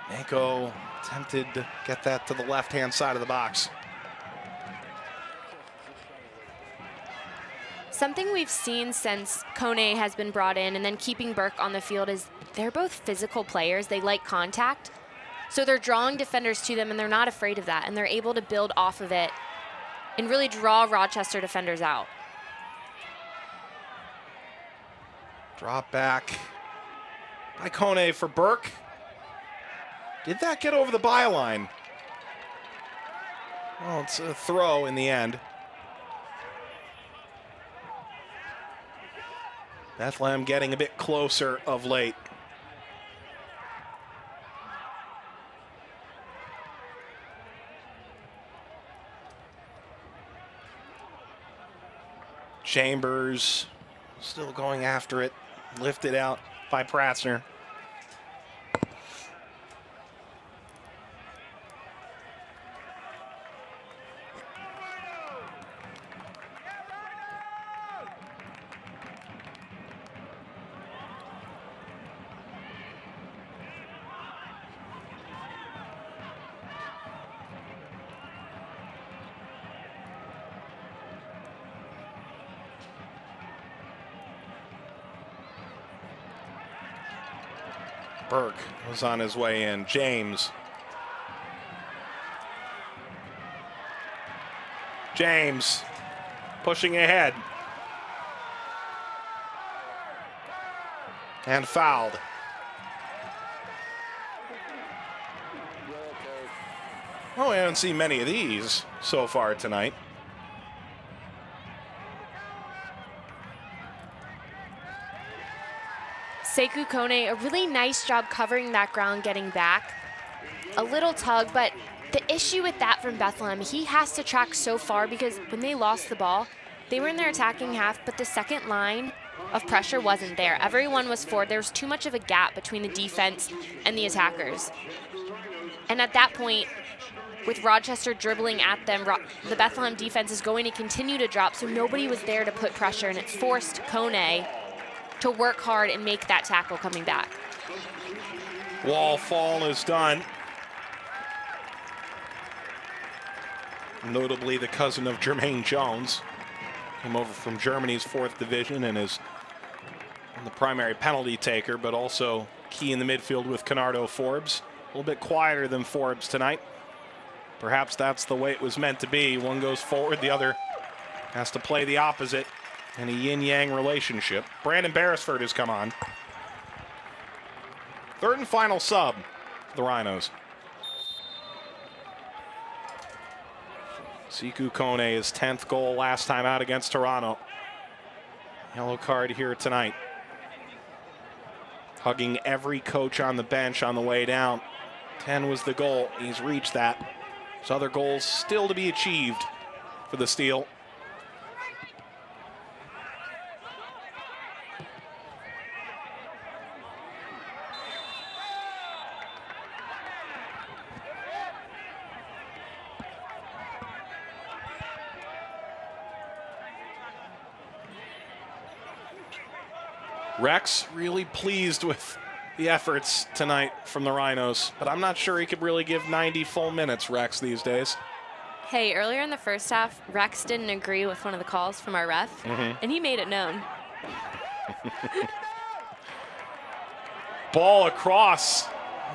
Nanko attempted to get that to the left-hand side of the box. Something we've seen since Kone has been brought in and then keeping Burke on the field is they're both physical players. They like contact. So they're drawing defenders to them, and they're not afraid of that, and they're able to build off of it and really draw Rochester defenders out. Drop back by Kone for Burke. Did that get over the byline? Well, it's a throw in the end. Bethlehem getting a bit closer of late. Chambers still going after it. Lifted out by Pratzner. Burke was on his way in. James. James pushing ahead. And fouled. Oh, we haven't seen many of these so far tonight. Sekou Kone, a really nice job covering that ground, getting back. A little tug, but the issue with that from Bethlehem, he has to track so far because when they lost the ball, they were in their attacking half, but the second line of pressure wasn't there. Everyone was forward. There was too much of a gap between the defense and the attackers. And at that point, with Rochester dribbling at them, the Bethlehem defense is going to continue to drop, so nobody was there to put pressure, and it forced Kone to work hard and make that tackle coming back. Wall fall is done. Notably the cousin of Jermaine Jones. Came over from Germany's 4th division and is the primary penalty taker, but also key in the midfield with Canardo Forbes. A little bit quieter than Forbes tonight. Perhaps that's the way it was meant to be. One goes forward, the other has to play the opposite. And a yin-yang relationship. Brandon Beresford has come on. Third and final sub for the Rhinos. Sekou Kone, his 10th goal last time out against Toronto. Yellow card here tonight. Hugging every coach on the bench on the way down. 10 was the goal. He's reached that. There's other goals still to be achieved for the Steel. Rex really pleased with the efforts tonight from the Rhinos, but I'm not sure he could really give 90 full minutes, Rex, these days. Hey, earlier in the first half, Rex didn't agree with one of the calls from our ref, and he made it known. Ball across.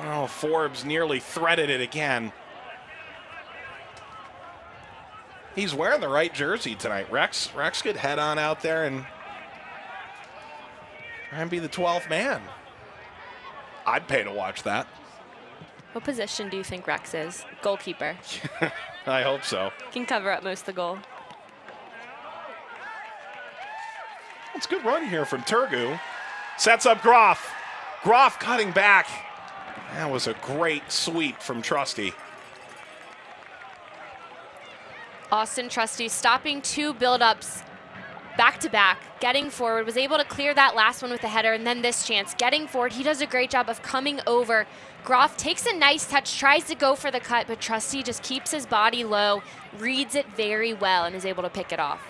Oh, Forbes nearly threaded it again. He's wearing the right jersey tonight. Rex could head on out there and try and be the 12th man. I'd pay to watch that. What position do you think Rex is? Goalkeeper. I hope so. Can cover up most of the goal. It's a good run here from Turgu. Sets up Groff. Groff cutting back. That was a great sweep from Trusty. Austin Trusty stopping 2 build-ups back-to-back, getting forward, was able to clear that last one with the header, and then this chance, getting forward. He does a great job of coming over. Groff takes a nice touch, tries to go for the cut, but Trusty just keeps his body low, reads it very well, and is able to pick it off.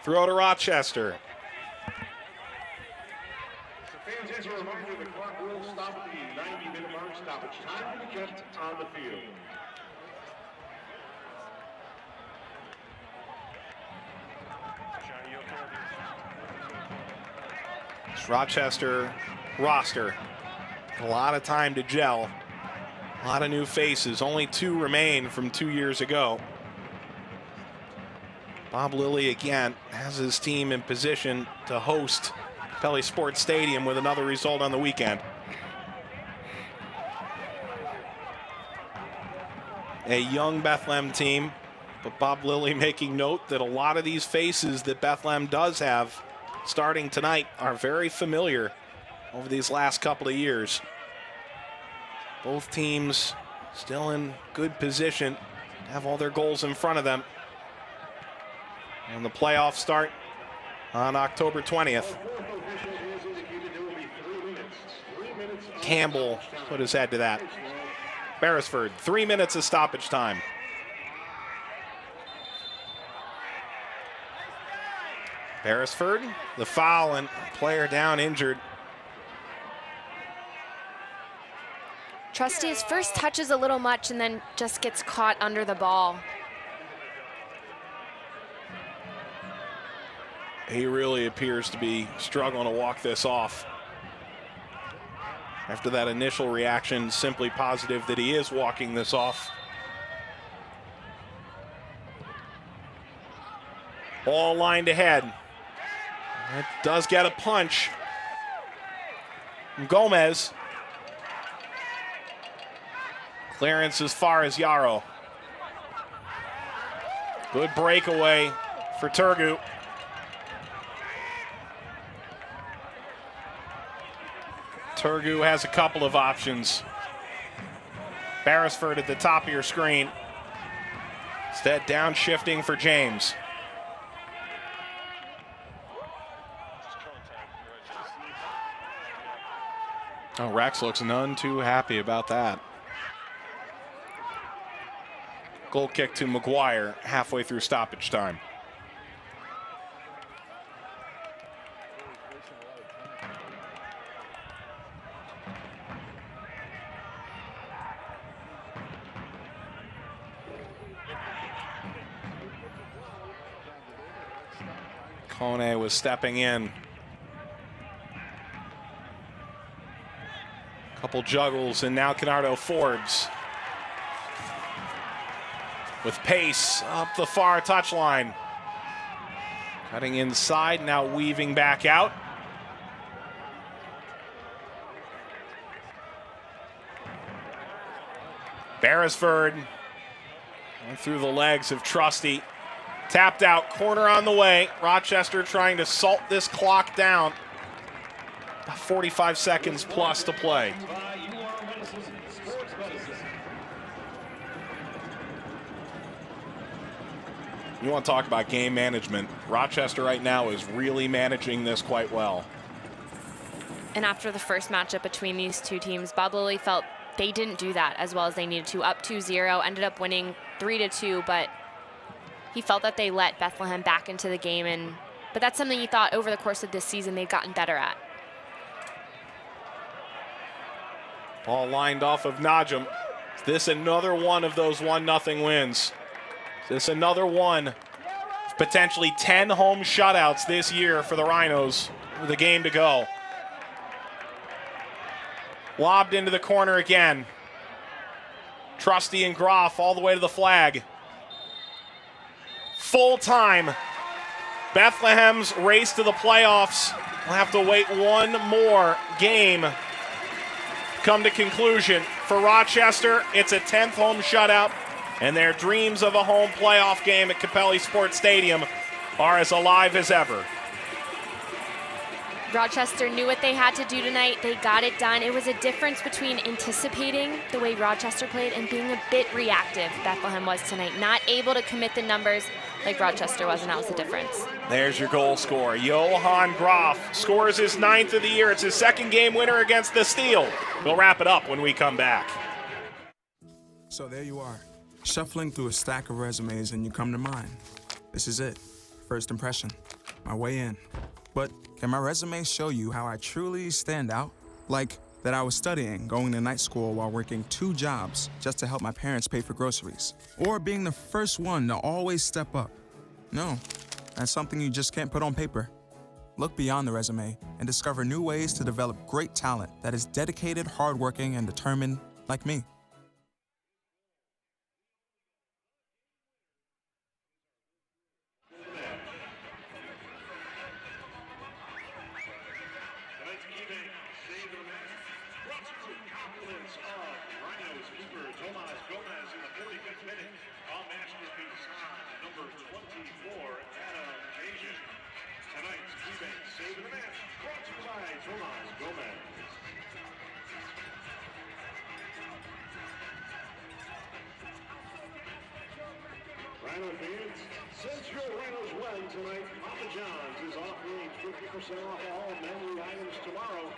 Throw to Rochester. Fans, as a reminder, the clock will stop at the 90-minute mark. Stoppage time to be kept on the field. This Rochester roster. A lot of time to gel. A lot of new faces. Only 2 remain from 2 years ago. Bob Lilly again has his team in position to host Capelli Sport Stadium with another result on the weekend. A young Bethlehem team, but Bob Lilly making note that a lot of these faces that Bethlehem does have starting tonight are very familiar over these last couple of years. Both teams still in good position to have all their goals in front of them. And the playoffs start on October 20th. Campbell put his head to that. Beresford, 3 minutes of stoppage time. Beresford, the foul, and player down injured. Trusty's first touch is a little much and then just gets caught under the ball. He really appears to be struggling to walk this off. After that initial reaction, simply positive that he is walking this off. Ball lined ahead. It does get a punch from Gomez. Clearance as far as Yarrow. Good breakaway for Turgu. Turgu has a couple of options. Beresford at the top of your screen. Instead, downshifting for James. Oh, Rex looks none too happy about that. Goal kick to McGuire halfway through stoppage time. Kone was stepping in. Couple juggles, and now Canardo Forbes with pace up the far touchline. Cutting inside, now weaving back out. Beresford went through the legs of Trusty. Tapped out, corner on the way. Rochester trying to salt this clock down. About 45 seconds plus to play. You want to talk about game management. Rochester right now is really managing this quite well. And after the first matchup between these two teams, Bob Lilly felt they didn't do that as well as they needed to. Up 2-0, ended up winning 3-2, but he felt that they let Bethlehem back into the game, but that's something he thought over the course of this season they've gotten better at. Ball lined off of Najim. Is this another one of those 1-0 wins? Is this another one? Potentially 10 home shutouts this year for the Rhinos with a game to go. Lobbed into the corner again. Trusty and Groff all the way to the flag. Full time. Bethlehem's race to the playoffs will have to wait one more game. Come to conclusion. For Rochester, it's a 10th home shutout, and their dreams of a home playoff game at Capelli Sport Stadium are as alive as ever. Rochester knew what they had to do tonight. They got it done. It was a difference between anticipating the way Rochester played and being a bit reactive. Bethlehem was tonight, not able to commit the numbers like Rochester was, and that was the difference. There's your goal scorer. Johan Groff scores his 9th of the year. It's his 2nd game winner against the Steel. We'll wrap it up when we come back. So there you are, shuffling through a stack of resumes, and you come to mine. This is it. First impression. My way in. But can my resume show you how I truly stand out? Like that I was studying, going to night school while working 2 jobs just to help my parents pay for groceries. Or being the first one to always step up. No, that's something you just can't put on paper. Look beyond the resume and discover new ways to develop great talent that is dedicated, hardworking, and determined like me. Rhino fans, since your Rhinos won tonight, Papa John's is offering 50% off all menu items tomorrow.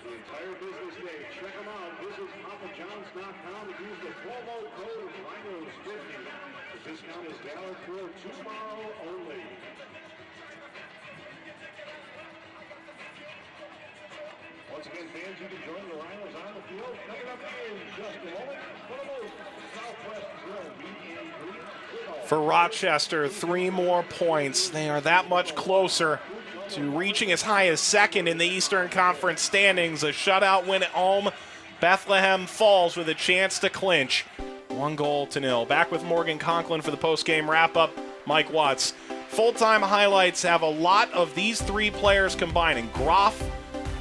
The entire business day. Check them out. Visit PapaJohns.com and use the promo code Rhinos50. The discount is valid for tomorrow only. Once again, fans, you can join the Rhinos on the field. Coming up in just a moment for the most Southwest Grill meet and greet. For Rochester, 3 more points. They are that much closer to reaching as high as 2nd in the Eastern Conference standings. A shutout win at home. Bethlehem falls with a chance to clinch. 1-0. Back with Morgan Conklin for the post-game wrap-up. Mike Watts. Full-time highlights have a lot of these 3 players combining. Groff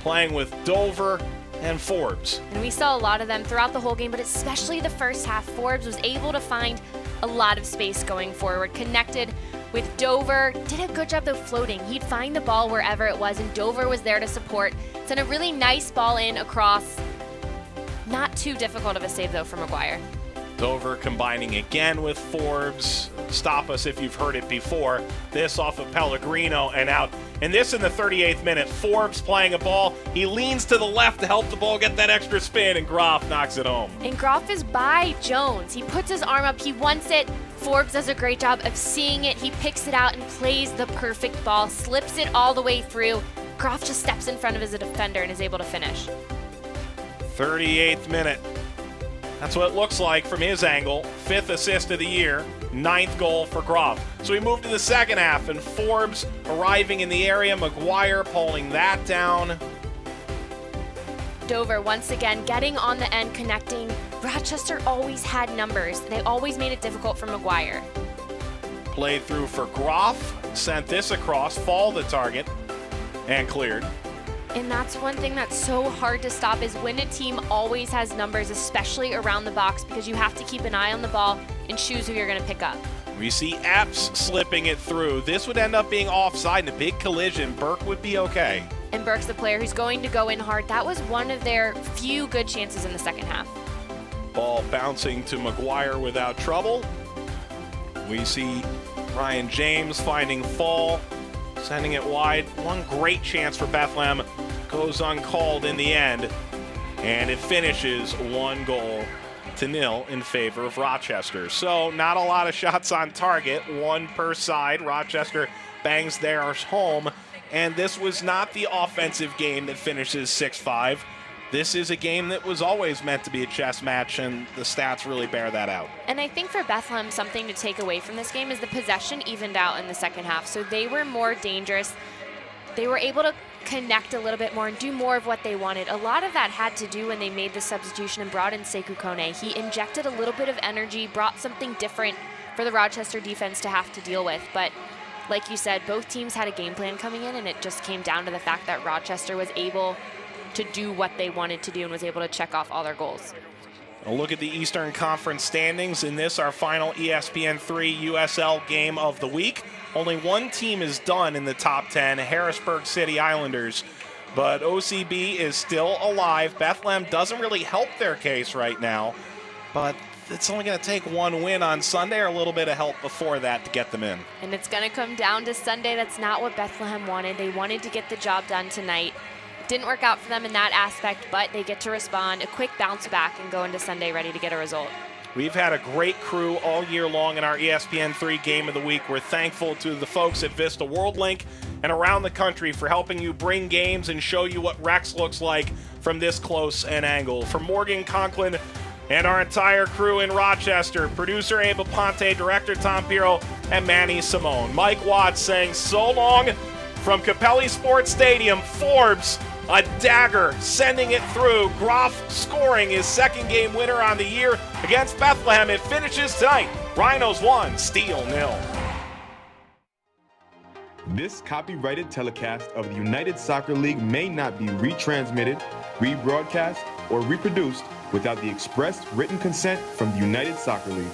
playing with Dover and Forbes. And we saw a lot of them throughout the whole game, but especially the first half. Forbes was able to find a lot of space going forward, connected with Dover, did a good job though floating. He'd find the ball wherever it was, and Dover was there to support. Sent a really nice ball in across. Not too difficult of a save though for McGuire. Dover combining again with Forbes. Stop us if you've heard it before. This off of Pellegrino and out. And this in the 38th minute. Forbes playing a ball. He leans to the left to help the ball get that extra spin, and Groff knocks it home. And Groff is by Jones. He puts his arm up. He wants it. Forbes does a great job of seeing it. He picks it out and plays the perfect ball. Slips it all the way through. Groff just steps in front of his defender and is able to finish. 38th minute. That's what it looks like from his angle. 5th assist of the year. 9th goal for Groff. So we move to the second half, and Forbes arriving in the area. McGuire pulling that down. Dover once again getting on the end, connecting. Rochester always had numbers. They always made it difficult for McGuire. Played through for Groff. Sent this across. Fall the target. And cleared. And that's one thing that's so hard to stop, is when a team always has numbers, especially around the box, because you have to keep an eye on the ball and choose who you're going to pick up. We see Epps slipping it through. This would end up being offside in a big collision. Burke would be okay. And Burke's the player who's going to go in hard. That was one of their few good chances in the second half. Ball bouncing to McGuire without trouble. We see Ryan James finding Fall, sending it wide. One great chance for Bethlehem goes uncalled in the end, and it finishes 1-0 in favor of Rochester. So not a lot of shots on target, 1 per side. Rochester bangs theirs home, and this was not the offensive game that finishes 6-5. this is a game that was always meant to be a chess match, and the stats really bear that out. And I think for Bethlehem, something to take away from this game is the possession evened out in the second half. So they were more dangerous. They were able to connect a little bit more and do more of what they wanted. A lot of that had to do when they made the substitution and brought in Sekou Kone. He injected a little bit of energy, brought something different for the Rochester defense to have to deal with. But like you said, both teams had a game plan coming in, and it just came down to the fact that Rochester was able to do what they wanted to do and was able to check off all their goals. A look at the Eastern Conference standings in this, our final ESPN3 USL game of the week. Only one team is done in the top 10, Harrisburg City Islanders, but OCB is still alive. Bethlehem doesn't really help their case right now, but it's only going to take one win on Sunday or a little bit of help before that to get them in. And it's going to come down to Sunday. That's not what Bethlehem wanted. They wanted to get the job done tonight. Didn't work out for them in that aspect, but they get to respond, a quick bounce back, and go into Sunday ready to get a result. We've had a great crew all year long in our ESPN3 Game of the Week. We're thankful to the folks at Vista WorldLink and around the country for helping you bring games and show you what Rex looks like from this close an angle. For Morgan Conklin and our entire crew in Rochester, producer Abel Ponte, director Tom Piro, and Manny Simone. Mike Watts saying so long from Capelli Sport Stadium. Forbes, a dagger, sending it through. Groff scoring his second game winner on the year against Bethlehem. It finishes tonight. Rhinos 1, Steel 0. This copyrighted telecast of the United Soccer League may not be retransmitted, rebroadcast, or reproduced without the express written consent from the United Soccer League.